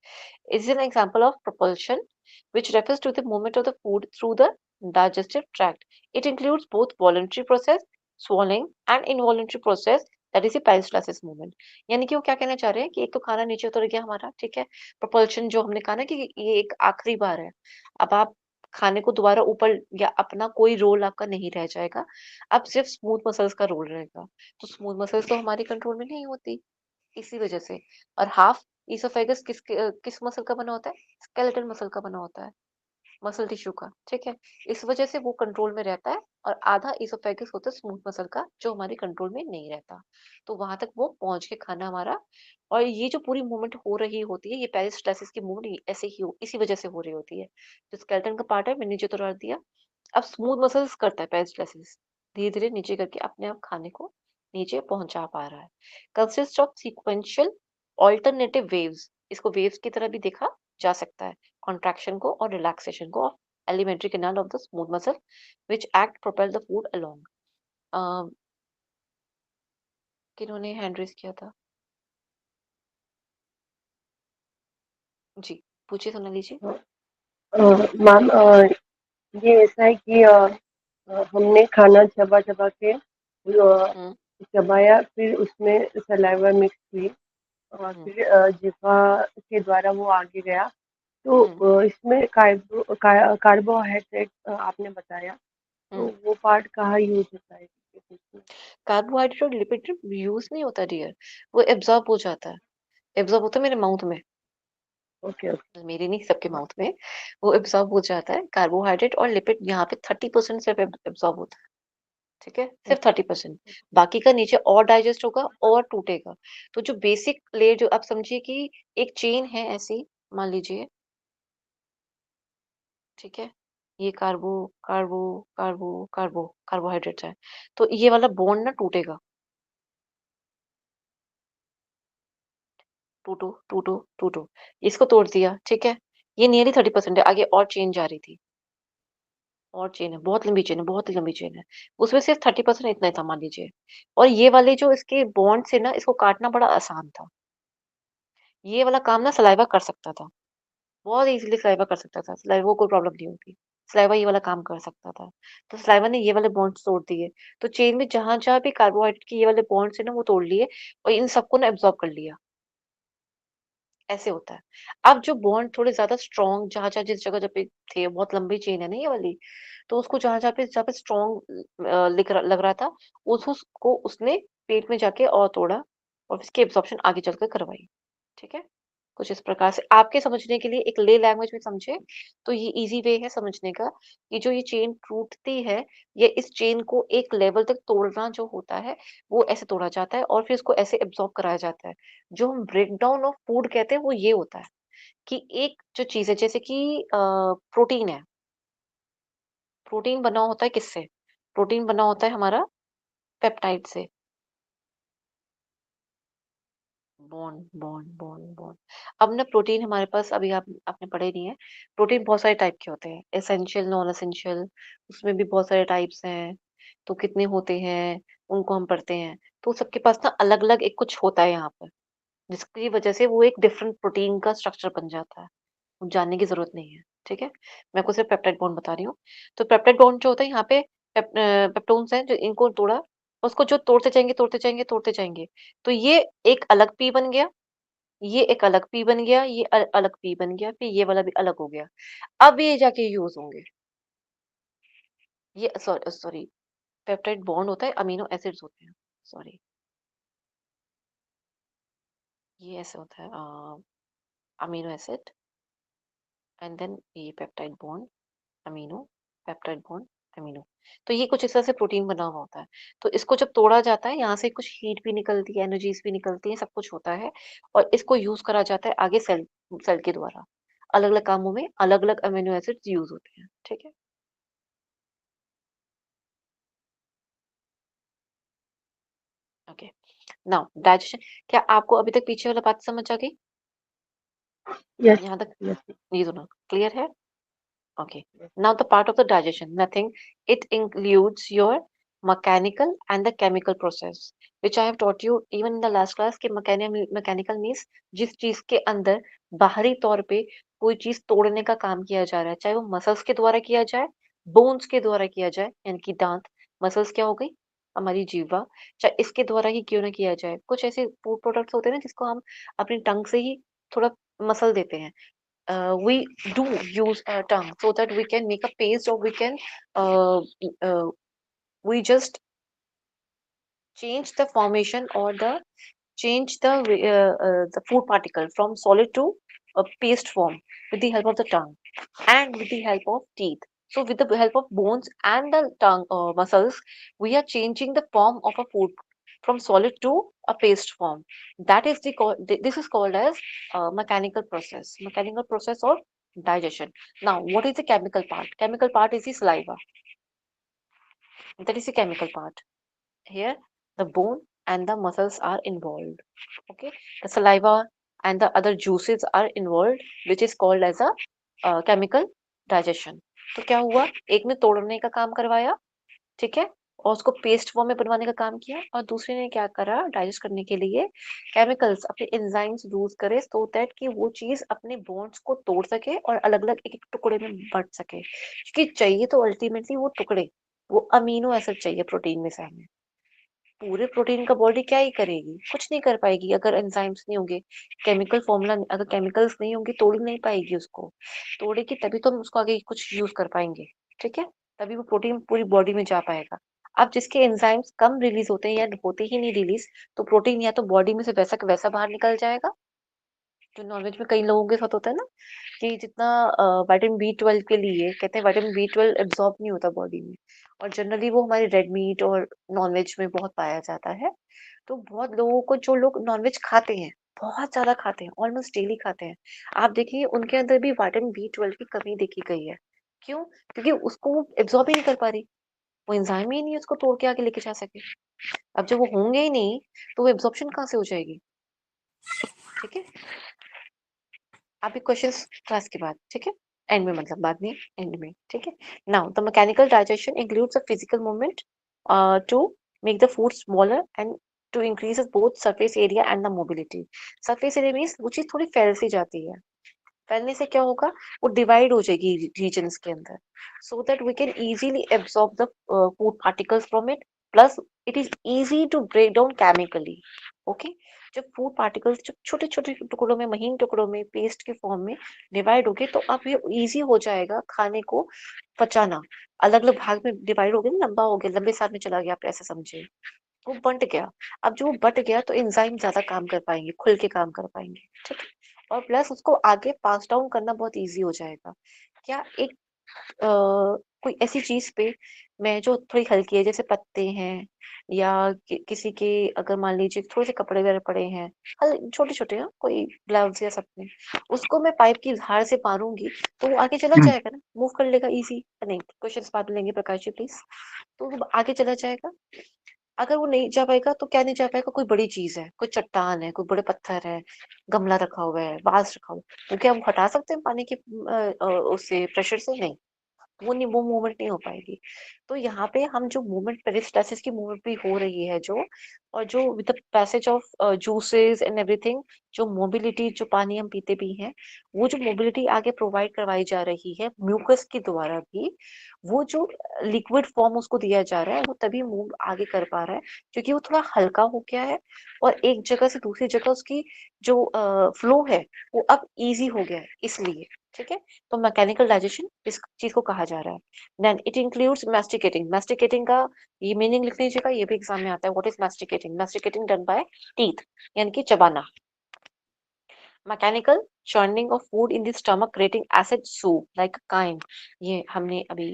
is an example of propulsion which refers to the movement of the food through the digestive tract. It includes both voluntary process, swallowing, and involuntary process, that is the peristalsis movement. यानी कि वो क्या कहना चाह रहे हैं कि एक तो खाना नीचे उतर गया हमारा, ठीक है, propulsion जो हमने कहा ना कि ये एक आखिरी बार है. अब आप खाने को दोबारा ऊपर या अपना कोई रोल आपका नहीं रह जाएगा। अब सिर्फ स्मूथ मसल्स का रोल रहेगा। तो स्मूथ मसल्स तो हमारे कंट्रोल में नहीं होती, इसी वजह से। और हाफ ईसोफेगस किस मसल का बना होता है? स्केलेटल मसल का बना होता है, मसल टिश्यू का, ठीक है? इस वजह से वो कंट्रोल में रहता है और आधा इसोफेगस होता है स्मूथ मसल का, जो हमारे कंट्रोल में नहीं रहता। तो वहां तक वो पहुंच के खाना हमारा, और ये जो पूरी मूवमेंट हो रही होती है, ये पेरिस्टालसिस की मूवमेंट ऐसे ही इसी वजह से हो रही होती है। जो स्केलेटन का पार्ट है, मैंने नीचे तो रख दिया। अब स्मूथ मसल्स करता है पेरिस्टालसिस, धीरे धीरे नीचे करके अपने आप खाने को नीचे पहुंचा पा रहा है। Consist of sequential alternative waves, इसको वेव्स की तरह भी देखा जा सकता है, कॉन्ट्रैक्शन को और रिलैक्सेशन को of alimentary canal of the smooth muscle which act propel the food along. किन्होंने हैंड रेज किया था? जी, पूछिए सोनाली जी। मैम, ये ऐसा है कि हमने खाना चबा चबा के हम्म चबाया, फिर उसमें सलाइवा मिक्स हुई और हम्म फिर जिह्वा के द्वारा वो आगे गया। तो हम्म इसमें कार्बोहाइड्रेट आपने बताया, तो हम्म वो पार्ट कहाँ यूज होता है इसमें? कार्बोहाइड्रेट और लिपिड यूज नहीं होता डियर, वो एब्जॉर्ब हो जाता है। एब्जॉर्ब होता है मेरे माउथ में, ओके, ओके। मेरे नहीं, सबके माउथ में। वो एब्जॉर्ब हो जाता है, कार्बोहाइड्रेट और लिपिड यहाँ पे 30% सिर्फ एब्जॉर्ब होता है, ठीक है? सिर्फ 30%। बाकी का नीचे और डाइजेस्ट होगा और टूटेगा। तो जो बेसिक लेयर, जो आप समझिए कि एक चेन है ऐसी, मान लीजिए, ठीक है? ये कार्बो कार्बो कार्बो कार्बो कार्बोहाइड्रेट्स है, तो ये वाला बॉन्ड ना टूटेगा, टूटो टूटो टूटो, इसको तोड़ दिया, ठीक है? ये नियरली 30% है, आगे और चेन जा रही थी, और चेन है, बहुत लंबी चेन है, बहुत ही लंबी चेन है। उसमें सिर्फ 30% इतना ही था, मान लीजिए। और ये वाले जो इसके बॉन्ड से ना, इसको काटना बड़ा आसान था। ये वाला काम ना सलाइवा कर सकता था, बहुत इजीली सलाइवा कर सकता था, सलाइवा को कोई प्रॉब्लम नहीं होती। सलाइवा ये वाला काम कर सकता था, तो सलाइवा ने ये वाले बॉन्ड्स तोड़ दिए। तो चेन में जहां जहां भी कार्बोहाइड्रेट के ये वाले बॉन्ड्स है ना, वो तोड़ लिए और इन सबको ना एब्जॉर्ब कर लिया। ऐसे होता है। अब जो बॉन्ड थोड़े ज्यादा स्ट्रॉन्ग, जहां जहां जिस जगह जब पे थे, बहुत लंबी चेन है ना ये वाली, तो उसको जहां पे स्ट्रॉन्ग लग रहा था, उसको उसने पेट में जाके और तोड़ा, और इसकी एब्जॉर्प्शन आगे चलकर करवाई, ठीक है? कुछ इस प्रकार से आपके समझने के लिए, एक ले लैंग्वेज में समझे तो ये इजी वे है समझने का, कि जो ये चेन टूटती है, ये इस चेन को एक लेवल तक तोड़ना जो होता है, वो ऐसे तोड़ा जाता है और फिर इसको ऐसे एब्जॉर्ब कराया जाता है। जो हम ब्रेकडाउन ऑफ फूड कहते हैं, वो ये होता है कि एक जो चीज है, जैसे कि प्रोटीन है, प्रोटीन बना होता है किससे? प्रोटीन बना होता है हमारा पेप्टाइड से। Bond bond bond bond. अब ना प्रोटीन हमारे पास, अभी आपने पढ़े नहीं है, प्रोटीन बहुत सारे टाइप के होते हैं, एसेंशियल, नॉन एसेंशियल, उसमें भी बहुत सारे टाइप्स हैं। तो कितने होते हैं, उनको हम पढ़ते हैं। तो सबके पास ना अलग अलग एक कुछ होता है यहाँ पर, जिसकी वजह से वो एक डिफरेंट प्रोटीन का स्ट्रक्चर बन जाता है। वो जानने की जरूरत नहीं है, ठीक है? मैं आपको सिर्फ पेप्टाइड बॉन्ड बता रही हूँ। तो पेप्टाइड बॉन्ड जो होता है यहाँ पे, पेप्टोन्स हैं जो इनको तोड़ा, उसको जो तोड़ते जाएंगे तोड़ते जाएंगे तोड़ते जाएंगे, तो ये एक अलग पी बन गया, ये एक अलग पी बन गया, ये अलग पी बन गया, फिर ये वाला भी अलग हो गया। अब ये जाके यूज होंगे। ये सॉरी सॉरी, पेप्टाइड बॉन्ड होता है, अमीनो एसिड्स होते हैं, सॉरी। ये ऐसे होता है, अमीनो एसिड, एंड देन ये peptide bond, amino, peptide bond, amino. तो ये कुछ इस तरह से प्रोटीन बना हुआ होता है। तो इसको जब तोड़ा जाता है, यहाँ से कुछ हीट भी निकलती है, एनर्जीज भी निकलती है, सब कुछ होता है, और इसको यूज करा जाता है आगे सेल सेल के द्वारा। अलग अलग कामों में अलग अलग अमीनो एसिड्स यूज होते हैं, ठीक है? Okay, now digestion. क्या आपको अभी तक पीछे वाला बात समझ आ गई? यस, यहाँ तक यस, ये दोनों क्लियर है? Okay. Now the part of the digestion, nothing. It includes your mechanical and the chemical process, which I have taught you even in the last class. कि mechanical means जिस चीज के अंदर बाहरी तौर पे कोई चीज तोड़ने का काम किया जा रहा है, चाहे वो मसल्स के द्वारा किया जाए, बोन्स के द्वारा किया जाए, यानी कि दांत, मसल्स क्या हो गई, हमारी जीवा, चाहे इसके द्वारा ही क्यों ना किया जाए। कुछ ऐसे फूड प्रोडक्ट्स होते हैं ना, जिसको हम अपनी टंग से ही थोड़ा मसल देते हैं, we do use our tongue so that we can make a paste, or we can we just change the formation or change the food particle from solid to a paste form with the help of the tongue and with the help of teeth. So with the help of bones and the tongue muscles, we are changing the form of a food from solid to a paste form. That is this is called as mechanical process of digestion. Now, what is the chemical part? Chemical part is the saliva. That is the chemical part. Here, the bone and the muscles are involved. Okay, the saliva and the other juices are involved, which is called as a chemical digestion. तो क्या हुआ, एक ने तोड़ने का काम करवाया, ठीक है, और उसको पेस्ट फॉर्म में बनवाने का काम किया, और दूसरे ने क्या करा, डाइजेस्ट करने के लिए केमिकल्स, अपने एंजाइम्स यूज करे सो दैट कि वो चीज अपने बोन्स को तोड़ सके और अलग अलग एक एक टुकड़े में बंट सके, क्योंकि चाहिए तो अल्टीमेटली वो टुकड़े, वो अमीनो एसिड चाहिए प्रोटीन में से हमें। पूरे प्रोटीन का बॉडी क्या ही करेगी, कुछ नहीं कर पाएगी अगर एंजाइम्स नहीं होंगे, केमिकल फॉर्मूला, अगर केमिकल्स नहीं होंगे तोड़ नहीं पाएगी उसको, तोड़ेगी तभी तो हम उसको आगे कुछ यूज कर पाएंगे, ठीक है, तभी वो प्रोटीन पूरी बॉडी में जा पाएगा। अब जिसके एंजाइम्स कम रिलीज होते हैं या होते ही नहीं रिलीज, तो प्रोटीन या तो बॉडी में से वैसा का वैसा बाहर निकल जाएगा, जो नॉनवेज में कई लोगों के साथ होता है ना, कि जितना विटामिन B12 के लिए कहते हैं विटामिन B12 एब्जॉर्ब नहीं होता बॉडी में, और जनरली वो हमारे रेड मीट और नॉनवेज में बहुत पाया जाता है। तो बहुत लोगों को, जो लोग नॉनवेज खाते हैं, बहुत ज्यादा खाते हैं, ऑलमोस्ट डेली खाते हैं, आप देखिए उनके अंदर भी विटामिन B12 की कमी देखी गई है। क्यों? क्योंकि उसको वो एब्जॉर्ब ही नहीं कर पा रही, वो एंजाइम ही नहीं है उसको तोड़ के आगे लेके जा सके। अब जब वो होंगे ही नहीं तो वो एब्जॉर्प्शन कहाँ से हो जाएगी, ठीक है। अभी क्वेश्चंस क्लास के बाद, ठीक है, एंड में, मतलब बाद में, एंड में, ठीक है। Now the mechanical digestion includes a physical movement to make the food smaller and to increase both surface area and the mobility. Surface area means वो चीज थोड़ी फैल सी जाती है, फैलने से क्या होगा, वो डिवाइड हो जाएगी रीजन्स के अंदर, so that we can easily absorb the food particles from it, plus it is easy to break down chemically. Okay, जब फूड पार्टिकल्स जब छोटे छोटे टुकड़ों में, महीन टुकड़ों में, पेस्ट के फॉर्म में डिवाइड हो गए, तो अब ये इजी हो जाएगा खाने को पचाना। अलग अलग भाग में डिवाइड हो गया, लंबा हो गया, लंबे साथ में चला गया, आप ऐसे समझे, वो बंट गया। अब जो वो बट गया तो एंजाइम ज्यादा काम कर पाएंगे, खुल के काम कर पाएंगे, ठीक है, और प्लस उसको आगे पास डाउन करना बहुत इजी हो जाएगा। क्या एक कोई ऐसी चीज पे मैं जो थोड़ी हल्की है, जैसे पत्ते हैं, या किसी के अगर मान लीजिए थोड़े से कपड़े वगैरह पड़े हैं, छोटे छोटे हैं, कोई ग्लव्स या सब में, उसको मैं पाइप की धार से मारूंगी तो वो आगे चला जाएगा ना, मूव कर लेगा इजी। नहीं, क्वेश्चन बाद में लेंगे प्रकाश जी प्लीज। तो वो आगे चला जाएगा। अगर वो नहीं जा पाएगा तो क्या नहीं जा पाएगा, कोई बड़ी चीज है, कोई चट्टान है, कोई बड़े पत्थर है, गमला रखा हुआ है, बांस रखा हुआ है, तो क्या हम हटा सकते हैं पानी के उससे, प्रेशर से? नहीं, वो नहीं, वो मूवमेंट नहीं हो पाएगी। तो यहाँ पे हम जो मूवमेंट, पेरिस्टासिस की मूवमेंट भी हो रही है जो, और जो with the passage of juices and everything, जो मोबिलिटी, जो पानी हम पीते भी हैं, वो जो मोबिलिटी आगे प्रोवाइड करवाई जा रही है म्यूकस के द्वारा भी, वो जो लिक्विड फॉर्म उसको दिया जा रहा है, वो तभी मूव आगे कर पा रहा है क्योंकि वो थोड़ा हल्का हो गया है, और एक जगह से दूसरी जगह उसकी जो फ्लो है वो अब इजी हो गया है, इसलिए, ठीक है। तो मैकेनिकल डाइजेशन इस चीज को कहा जा रहा है। Then it includes masticating. Masticating का ये मीनिंग लिख लीजिएगा, ये भी एग्जाम में आता है। What is masticating? Masticating done by teeth, यानी कि चबाना। Mechanical churning of food in the stomach creating acid soup like kind। ये हमने अभी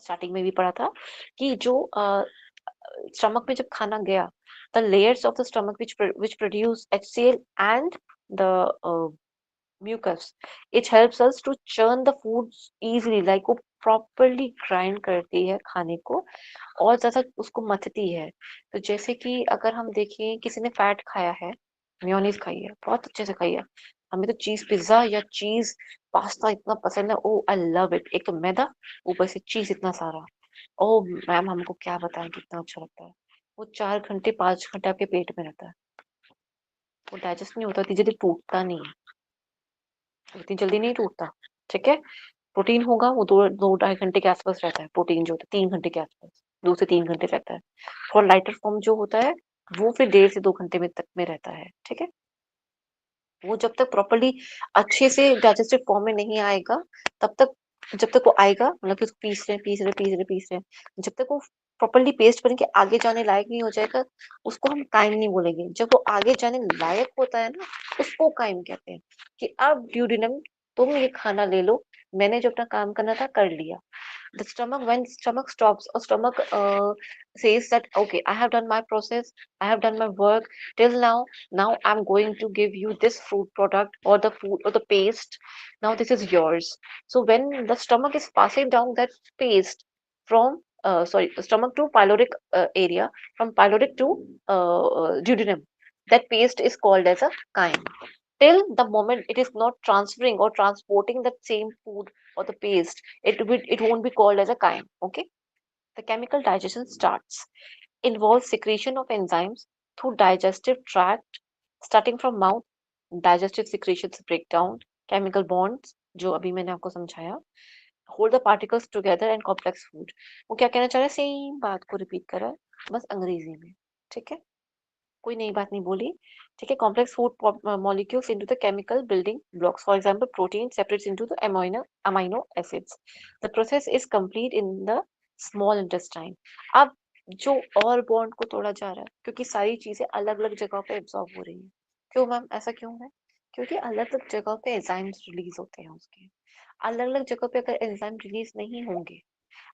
स्टार्टिंग में भी पढ़ा था कि जो स्टमक में जब खाना गया, the layers of the stomach which produce HCl and the mucus, it helps us to churn the foods easily, like वो प्रॉपरली ग्राइंड करती है खाने को और ज्यादा उसको मथती है। तो जैसे कि अगर हम देखें, किसी ने फैट खाया है, मेयोनीज खाई है, बहुत अच्छे से खाई है, हमें तो चीज पिज्जा या चीज पास्ता इतना पसंद है, ओ आई लव इट। एक तो मैदा, ऊपर से चीज इतना सारा, ओ मैम हमको क्या बताएं कितना अच्छा लगता है। वो 4 घंटे 5 घंटे आपके पेट में रहता है, वो डाइजेस्ट नहीं होता, इतनी जल्दी टूटता नहीं है, इतनी जल्दी नहीं टूटता, ठीक है। प्रोटीन होगा वो 2-2.5 घंटे के आसपास रहता है, प्रोटीन जो होता है 3 घंटे के आसपास, 2 से 3 घंटे रहता है। और लाइटर फॉर्म जो होता है वो फिर 1.5 से 2 घंटे में तक में रहता है, ठीक है। वो जब तक प्रॉपर्ली अच्छे से डाइजेस्टिव फॉर्म में नहीं आएगा, तब तक जब तक वो आएगा, मतलब कि उसको पीस रहे हैं, जब तक वो प्रॉपर्ली पेस्ट बन के आगे जाने लायक नहीं हो जाएगा, उसको हम काइम नहीं बोलेंगे। जब वो आगे जाने लायक होता है ना, उसको काइम कहते हैं कि अब ड्यूडेनम तुम ये खाना ले लो, मैंने जो अपना काम करना था कर लिया। The stomach, when stomach stops or stomach says that okay, I have done my process, I have done my work till now I'm going to give you this food product or the food or the paste. Now this is yours. So when the stomach is passing down that paste from stomach to pyloric area, from pyloric to duodenum, that paste is called as a chyme. Till the moment it is not transferring or transporting that same food or the paste, it won't be called as a chyme. Okay, the chemical digestion starts, involves secretion of enzymes through digestive tract, starting from mouth. Digestive secretions break down chemical bonds, जो अभी मैंने आपको समझाया, hold the particles together and complex food. वो क्या कहना चाह रहा है, सेम बात को रिपीट कर रहा है, बस अंग्रेजी में। ठीक है, कोई नई बात नहीं बोली। ठीक है, complex food molecules into the chemical building blocks, for example protein separates into the amino acids. The process is complete in the small intestine. अब जो और बॉन्ड को तोड़ा जा रहा है, क्योंकि सारी चीजें अलग अलग जगह पे एब्जॉर्ब हो रही है। क्यों मैम, ऐसा क्यों है? क्योंकि अलग अलग जगह पे एंजाइम्स रिलीज होते हैं उसके। अलग अलग जगह पे अगर एंजाइम रिलीज नहीं होंगे,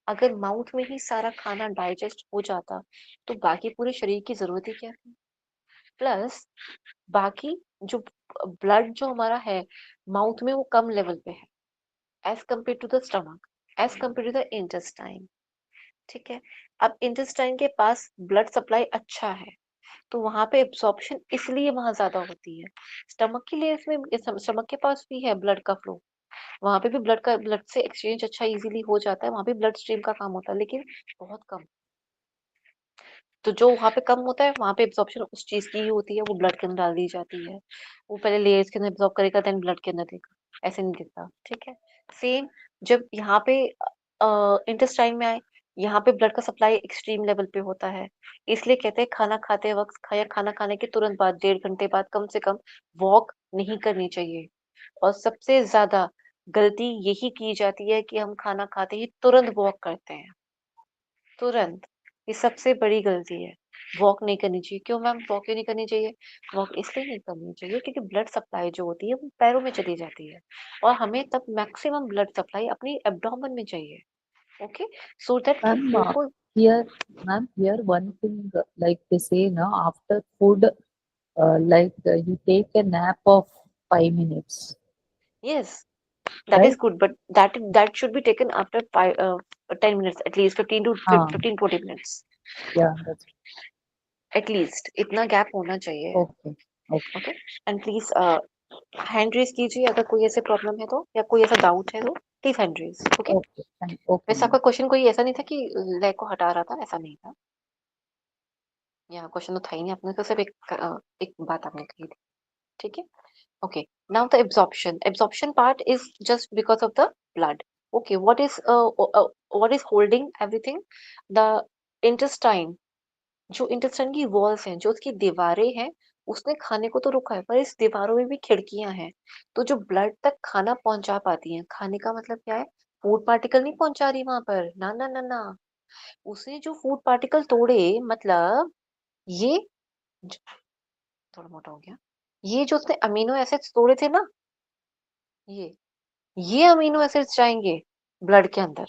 अगर माउथ में ही सारा खाना डाइजेस्ट हो जाता, तो बाकी पूरे शरीर की जरूरत ही क्या है? प्लस बाकी जो ब्लड जो हमारा है माउथ में, वो कम लेवल पे है as compare to the stomach, as compare to the intestine. ठीक है, अब इंटेस्टाइन के पास ब्लड सप्लाई अच्छा है, तो वहां पे एब्सॉर्प्शन इसलिए वहां ज्यादा होती है। स्टमक के लिए इसमें स्टमक के पास भी है ब्लड का फ्लो, वहां पे भी ब्लड से एक्सचेंज अच्छा इजीली हो जाता है, वहां भी ब्लड स्ट्रीम का काम होता है, लेकिन बहुत कम। तो जो वहां पे कम होता है, वहां पे एब्जॉर्प्शन उस चीज की ही होती है, वो ब्लड के अंदर डाल दी जाती है। वो पहले लेयर्स के अंदर एब्जॉर्ब करेगा, देन ब्लड के अंदर देगा, ऐसे नहीं देता। ठीक है, सेम जब यहाँ पे इंटेस्टाइन में आए, यहाँ पे ब्लड का सप्लाई एक्सट्रीम लेवल पे होता है, इसलिए कहते हैं खाना खाते वक्त या खाना खाने के तुरंत बाद, 1.5 घंटे बाद कम से कम वॉक नहीं करनी चाहिए। और सबसे ज्यादा गलती यही की जाती है कि हम खाना खाते ही तुरंत वॉक करते हैं, तुरंत। ये सबसे बड़ी गलती है, वॉक नहीं करनी चाहिए। क्यों मैम वॉक क्यों नहीं करनी चाहिए? वॉक इसलिए नहीं करनी चाहिए क्योंकि ब्लड सप्लाई जो होती है वो पैरों में चली जाती है, और हमें तब मैक्सिमम ब्लड सप्लाई अपनी एब्डोमेन में चाहिए। ओके, सो दैट Ma'am, बिल्कुल। here, ma'am, here one thing like they say now after food, you take a nap of 5 minutes, yes, that is right? Good, but that should be taken after 10 minutes at least, 15 to Ah, 15-20 minutes yeah, that's at least, इतना gap होना चाहिए। okay. Okay, okay, and please hand raise कीजिए अगर कोई ऐसे problem है तो, या कोई ऐसा डाउट है तो please hand raise. Okay, okay, okay, वैसे आपका ma'am. क्वेश्चन कोई ऐसा नहीं था कि लेग को हटा रहा था, ऐसा नहीं था। यहाँ क्वेश्चन तो था ही नहीं, आपने तो सिर्फ एक बात आपने कही थी। ठीक है, okay, now the absorption part is just because of the blood. Okay, what is holding everything? The intestine, जो इंटेस्टाइन की वॉल्स हैं, जो उसकी दीवारें हैं, उसने खाने को तो रोका है, पर इस दीवारों में भी खिड़कियां हैं, तो जो ब्लड तक खाना पहुंचा पाती हैं। खाने का मतलब क्या है? फूड पार्टिकल नहीं पहुंचा रही वहां पर, ना ना ना ना। उसने जो फूड पार्टिकल तोड़े, मतलब ये थोड़ा मोटा हो गया, ये जो उसने अमीनो एसिड्स तोड़े थे ना, ये ये अमीनो एसिड्स जाएंगे ब्लड के अंदर।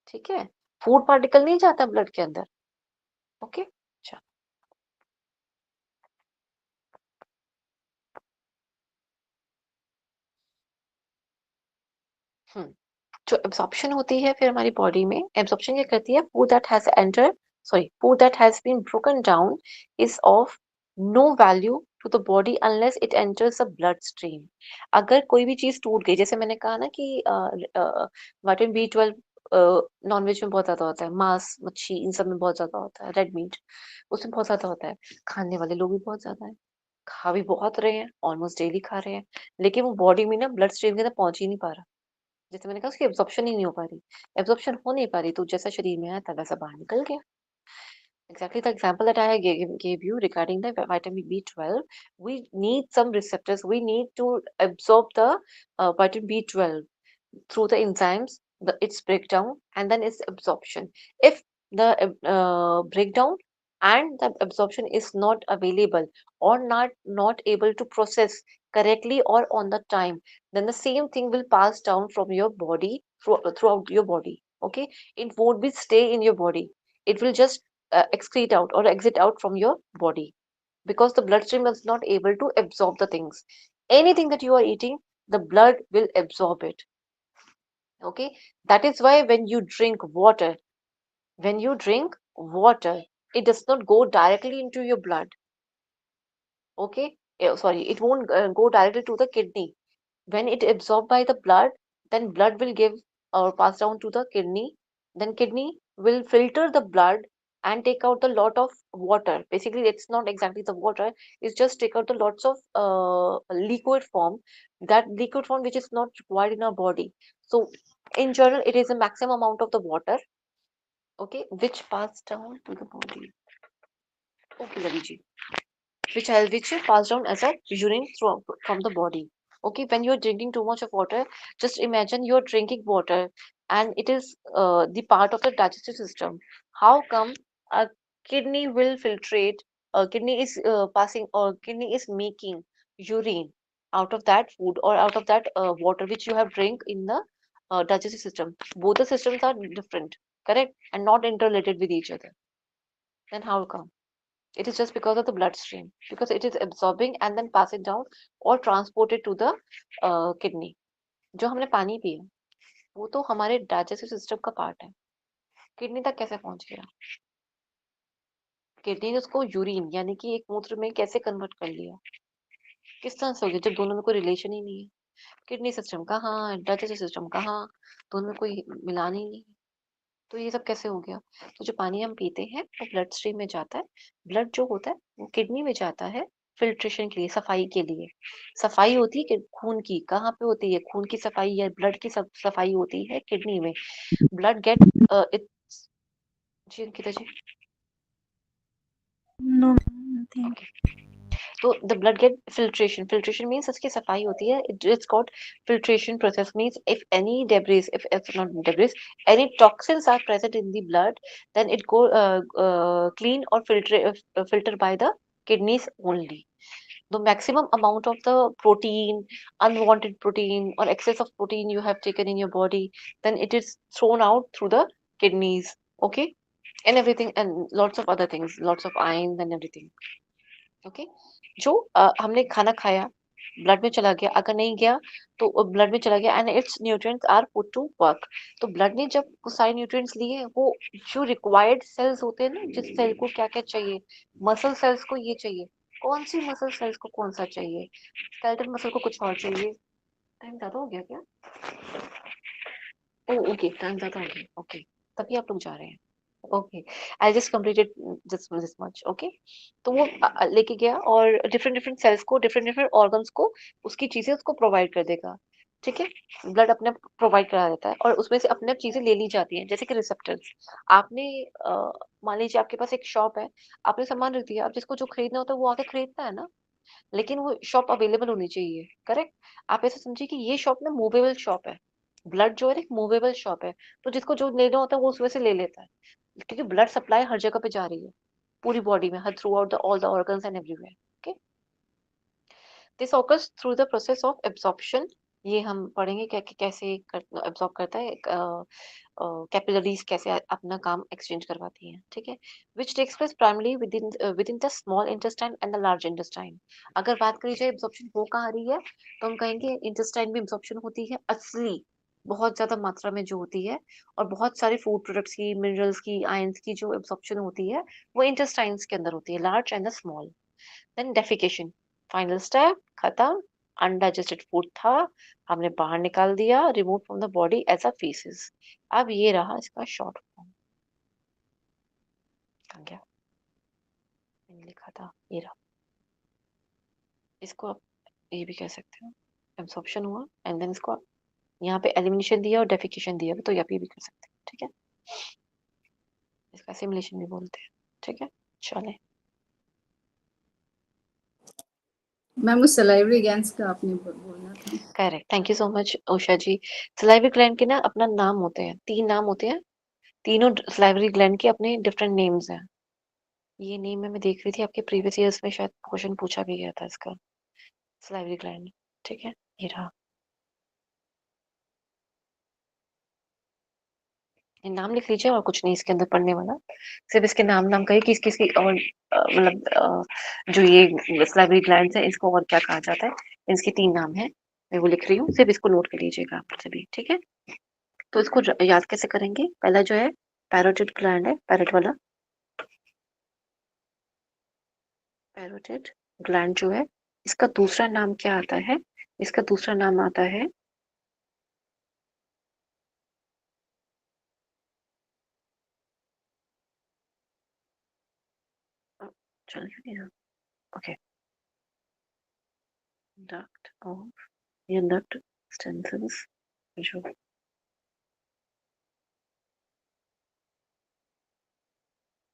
ठीक है, फूड पार्टिकल नहीं जाता ब्लड के अंदर। ओके, अच्छा। हम्म, जो एब्जॉर्प्शन होती है फिर हमारी बॉडी में, एब्जॉर्प्शन क्या करती है? Food that has been broken down is of no value to the body unless it enters the blood stream. अगर कोई भी चीज टूट गई, जैसे मैंने कहा ना कि विटामिन B12 नॉनवेज में बहुत ज्यादा होता है, मांस मच्छी इन सब में बहुत ज्यादा होता है, रेड मीट उसमें बहुत ज्यादा होता है। खाने वाले लोग भी बहुत ज्यादा है, खा भी बहुत रहे हैं, ऑलमोस्ट डेली खा रहे हैं, लेकिन वो बॉडी में ना ब्लड स्ट्रीम के अंदर पहुंच ही नहीं पा रहा। जैसे मैंने कहा, उसकी एब्जॉर्प्शन ही नहीं हो पा रही, एब्जॉर्प्शन हो नहीं पा रही, तो जैसा शरीर में आया था वैसा बाहर निकल गया। Exactly the example that I gave you regarding the vitamin B12. We need some receptors. We need to absorb the vitamin B12 through the enzymes, its breakdown, and then its absorption. If the breakdown and the absorption is not available, or not able to process correctly or on the time, then the same thing will pass down from your body throughout your body. Okay, it won't be stay in your body. It will just excrete out or exit out from your body, because the bloodstream is not able to absorb the things. Anything that you are eating, the blood will absorb it. Okay, that is why when you drink water, it does not go directly into your blood. Okay, sorry, it won't go directly to the kidney. When it absorbed by the blood, then blood will give or pass down to the kidney. Then kidney will filter the blood and take out the lot of water. Basically, it's not exactly the water, it's just take out the lots of liquid form, that liquid form which is not required in our body. So in general, it is a maximum amount of the water, okay, which pass down to the body. Okay, Ravi ji, which pass down as a urine from the body. Okay, when you're drinking too much of water, just imagine you're drinking water and it is the part of the digestive system. How come a kidney will filtrate? Kidney is passing, or kidney is making urine out of that food or out of that water which you have drink in the digestive system. Both the systems are different, correct, and not interrelated with each other. Then how come? It is just because of the bloodstream, because it is absorbing and then pass it down or transported to the kidney. जो हमने पानी पिया, वो तो हमारे digestive system का part है. Kidney तक कैसे पहुंच गया? किडनी ने उसको यूरिन यानी कि एक मूत्र में कैसे कन्वर्ट कर लिया? किस तरह से हो गया जब दोनों में कोई रिलेशन ही नहीं है? किडनी सिस्टम कहाँ, डाइजेस्टिव सिस्टम कहाँ, दोनों में कोई मिलान ही नहीं. तो ये सब कैसे हो गया? तो जो पानी हम पीते हैं वो ब्लड स्ट्रीम में जाता है. ब्लड जो होता है वो किडनी में जाता है फिल्ट्रेशन के लिए, सफाई के लिए. सफाई होती है कि खून की, कहाँ पे होती है खून की सफाई या ब्लड की सफाई होती है किडनी में. ब्लड गेट इट्स जी अंकिता जी. No, nothing. तो the blood get filtration means उसकी सफाई होती है. It's called filtration process. Means if any debris, if it's not debris, any toxins are present in the blood, then it go clean or filter by the kidneys only. The maximum amount of the protein, unwanted protein or excess of protein you have taken in your body, then it is thrown out through the kidneys. Okay, and everything, and lots of other things, lots of iron and everything. Okay, जो हमने खाना खाया blood में चला गया, अगर नहीं गया तो ब्लड में चला गया and its nutrients are put to work. तो ब्लड ने जब वो सारे न्यूट्रिएंट्स लिए, वो जो रिक्वायर्ड सेल्स होते हैं ना, जिस सेल को क्या क्या चाहिए, मसल सेल्स को ये चाहिए, कौन सी मसल सेल्स को कौन सा चाहिए, स्केलेटल मसल को कुछ और चाहिए. टाइम ज्यादा हो गया क्या? ओह ओके, टाइम ज्यादा हो गया. ओके, तभी आप लोग जा रहे हैं. Okay, I just completed this much. Okay, तो वो लेके गया और डिफरेंट डिफरेंट सेल्स को, डिफरेंट डिफरेंट ऑर्गन्स को उसकी चीजें उसको प्रोवाइड कर देगा. ठीक है, ब्लड अपने प्रोवाइड करा देता है और उसमें से अपने आप चीजें ले ली जाती हैं. जैसे कि रिसेप्टर्स, आपने मान लीजिए आपके पास एक शॉप है, आपने सामान रख दिया, अब जिसको जो खरीदना होता है वो आके खरीदता है ना, लेकिन वो शॉप अवेलेबल होनी चाहिए. करेक्ट, आप ऐसे समझिए कि ये शॉप ना मूवेबल शॉप है. ब्लड जो है एक मूवेबल शॉप है, तो जिसको जो लेना होता है वो उसमें से ले लेता है, क्योंकि ब्लड सप्लाई हर जगह पे जा रही है, पूरी बॉडी में, her through out the all the organs and everywhere. Okay, this occurs through the process of absorption. ये हम पढ़ेंगे कैसे एब्जॉर्ब करता है, कैपिलरीज कैसे अपना काम एक्सचेंज करवाती हैं. ठीक है, which takes place primarily within the small intestine and the large intestine. अगर बात करी जाए एब्जॉर्प्शन हो कहाँ रही है, तो हम कहेंगे इंटेस्टाइन में एब्जॉर्प्शन होती है असली, बहुत ज्यादा मात्रा में जो होती है, और बहुत सारे फूड प्रोडक्ट्स की, मिनरल्स की, आयंस की जो एब्जॉर्प्शन होती है वो इंटेस्टाइन्स के अंदर होती है, large and the small. Then defecation, final step, खत्म. अनडाइजेस्टेड फूड था, हमने बाहर निकाल दिया, remove from the body as a faeces. अब ये रहा इसका शॉर्ट फॉर्म. कहाँ गया? मैंने लिखा था, ये रहा. इसको आप ये भी कह सकते हो, एब्जॉर्प्शन हुआ एंड देन इसको आप यहाँ पे एलिमिनेशन दिया और डेफिकेशन दिया, तो यहाँ पे भी कर सकते हैं. ठीक है, इसका सिमुलेशन भी बोलते हैं. ठीक है, चले। मैम वो सलाइवरी ग्लैंड्स का आपने बोलना था। Correct, thank you so much Usha ji. Salivary gland के ना अपना नाम होते हैं, 3 नाम होते हैं। तीनों सलाइवरी ग्लैंड के अपने डिफरेंट नेम्स हैं। ये नेम मैं देख रही थी आपके प्रीवियस ईयर्स में, शायद क्वेश्चन पूछा भी गया था इसका, सलाइवरी ग्लैंड। ठीक है, ये रहा। ये नाम लिख लीजिए और कुछ नहीं इसके अंदर पढ़ने वाला, सिर्फ इसके नाम नाम कहिए किस किस की, और मतलब जो ये सलाइवरी ग्लैंड्स है इसको और क्या कहा जाता है। इसके 3 नाम है, मैं वो लिख रही हूँ, सिर्फ इसको नोट कर लीजिएगा आप सभी। ठीक है, तो इसको याद कैसे करेंगे। पहला जो है पैरोटिड ग्लैंड है, पैरोट वाला पैरोटिड ग्लैंड जो है, इसका दूसरा नाम क्या आता है। इसका दूसरा नाम आता है ओके, डक्ट ऑफ, ये डक्ट स्टेंसिल्स जो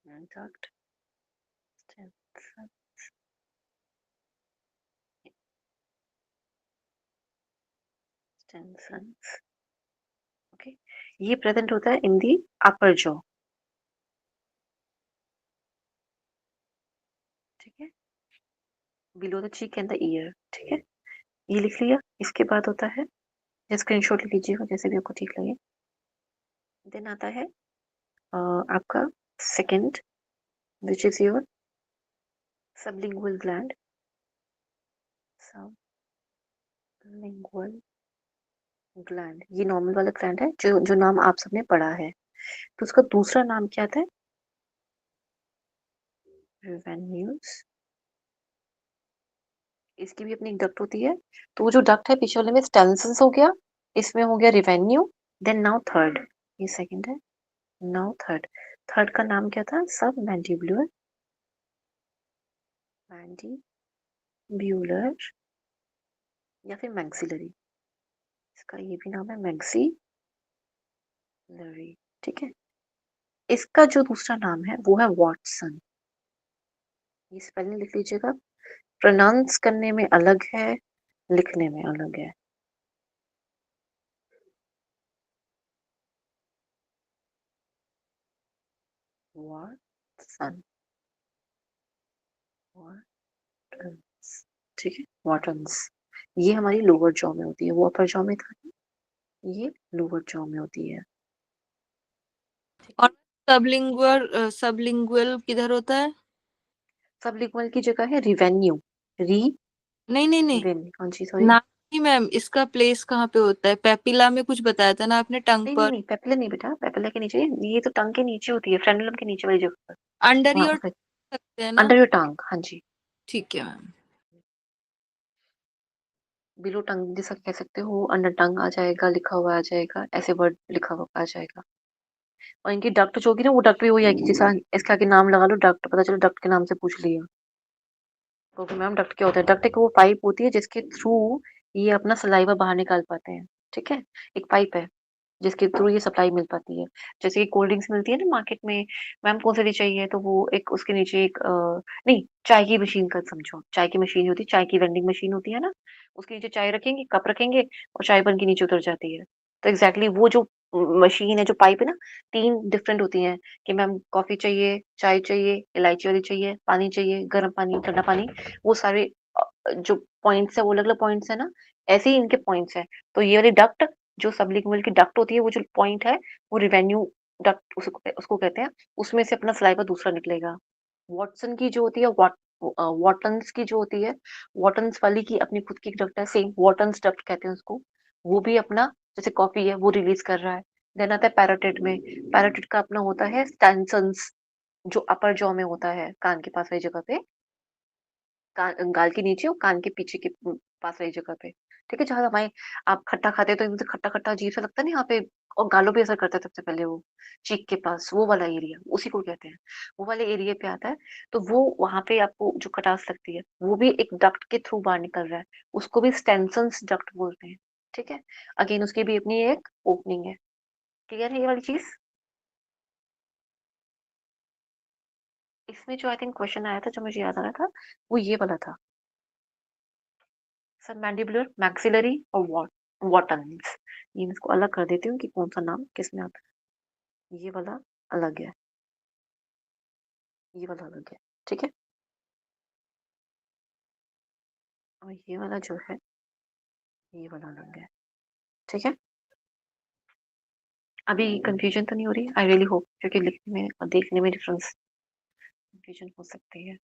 डक्ट स्टेंसिल्स, ओके, ये प्रेजेंट होता है इन दी अपर जॉ। ठीक है, below the cheek and the year. ठीक है, ये लिख लिया। इसके बाद होता है, स्क्रीनशॉट ले लीजिएगा जैसे भी आपको ठीक लगे। देन आता है आपका second, which is your sublingual gland, sublingual gland, ये नॉर्मल वाला ग्लैंड है जो जो नाम आप सबने पढ़ा है। तो उसका दूसरा नाम क्या था, रिवेन्यूज। इसकी भी अपनी एक डक्ट होती है, तो वो जो डक्ट है पीछे वाले में स्टेंसिल्स हो गया, इसमें हो गया रिवेन्यू। देन नाउ थर्ड, ये सेकंड है, नाउ थर्ड। थर्ड का नाम क्या था, सब मैंडिबुलर, मैंडिब्यूलर या फिर मैक्सिलरी। इसका ये भी नाम है मैक्सिलरी। ठीक है, इसका जो दूसरा नाम है वो है वॉटसन। ये स्पेलिंग लिख लीजिएगा, प्रोनाउंस करने में अलग है, लिखने में अलग है। वॉटसन, वॉटन्स। ठीक है, वॉटन्स, ये हमारी लोअर जॉ में होती है, वो अपर जॉ में था, ये लोअर जॉ में होती है। ठीक है, और सबलिंगुअल किधर होता है? सबलिंगुअल की जगह है रिवेन्यू, नहीं नहीं नहीं, रिवेन्यू, कौन सी, सॉरी। नाम नहीं मैम, इसका प्लेस कहाँ पे होता है? पेपिला में कुछ बताया था ना आपने, टंग नहीं नहीं पर। नहीं, पेपिला नहीं बेटा, पेपिला के नीचे, ये तो टंग के नीचे होती है, फ्रेनुलम के नीचे वाली जगह पर। अंडर वहां योर पर सकते हैं ना? अंडर योर टंग, हाँ जी। ठीक है मैम। बिलो टंग जैसा कह सकते हो, अंडर टंग आ जाएगा, लिखा हुआ आ जाएगा, ऐसे वर्ड लिखा हुआ आ जाएगा। और इनकी डक्ट जो होगी ना, वो डक्ट भी वही आएगी, जैसा इसके आगे नाम लगा लो डक्ट, पता चलो डक्ट के नाम से पूछ लिया। क्योंकि मैम डक्ट क्या होता है, डक्ट एक वो पाइप होती है जिसके थ्रू ये अपना सलाइवा बाहर निकाल पाते हैं। ठीक है, एक पाइप है जिसके थ्रू ये सप्लाई मिल पाती है। जैसे कि कोल्ड ड्रिंक्स मिलती है ना मार्केट में, मैम कौन सी चाहिए, तो वो एक उसके नीचे एक नहीं, चाय की मशीन का समझो, चाय की मशीन होती है, चाय की वेंडिंग मशीन होती है ना, उसके नीचे चाय रखेंगे, कप रखेंगे और चाय बन के नीचे उतर जाती है। तो एग्जैक्टली वो जो मशीन है, जो पाइप है ना, 3 डिफरेंट होती हैं कि मैम कॉफी चाहिए, चाय चाहिए, इलायची वाली चाहिए, पानी चाहिए, गर्म पानी, ठंडा पानी, वो सारे जो पॉइंट्स है वो अलग अलग पॉइंट्स है ना, ऐसे ही इनके पॉइंट्स है। तो ये वाली डक्ट जो सबलिंगुअल की डक्ट होती है, वो जो पॉइंट है वो रिवेन्यू डक्ट उसको कहते हैं, उसमें से अपना सलाइवा दूसरा निकलेगा। वॉटसन की जो होती है, वॉटन्स की जो होती है, वॉटन्स वाली की अपनी खुद की एक डक्ट है, सेम वॉटन्स डक्ट कहते हैं उसको। वो भी अपना, जैसे कॉफी है वो रिलीज कर रहा है। देन आता है पैरोटिड में, पैरोटिड का अपना होता है स्टैंसन्स, जो अपर जॉ में होता है, कान के पास वाली जगह पे, कान गाल के नीचे और कान के पीछे के पास वाली जगह पे। ठीक है, जहाँ हमारे आप खट्टा खाते हैं तो एकदम से खट्टा खट्टा अजीब सा लगता है ना यहाँ पे, और गालों पे असर करता है सबसे पहले, वो चीक के पास, वो वाला एरिया उसी को कहते हैं, वो वाले एरिया पे आता है। तो वो वहां पे आपको जो खटास लगती है, वो भी एक डक्ट के थ्रू बाहर निकल रहा है, उसको भी स्टेंसन्स डक्ट बोलते हैं। ठीक है, अगेन उसकी भी अपनी एक ओपनिंग है। क्लियर है ये वाली चीज। इसमें जो आई थिंक क्वेश्चन आया था जो मुझे याद आ रहा था वो ये वाला था, सब मैंडिबुलर, मैक्सिलरी और वॉट अनिमल्स। ये मैं इसको अलग कर देती हूँ कि कौन सा नाम किस में आता है। ये वाला अलग है, ये वाला अलग है, ठीक है। और ये वाला जो है ये वाला अलग है, ठीक है। अभी कंफ्यूजन तो नहीं हो रही? आई रियली होप, क्योंकि लिखने में और देखने में डिफरेंस कंफ्यूजन हो सकती है।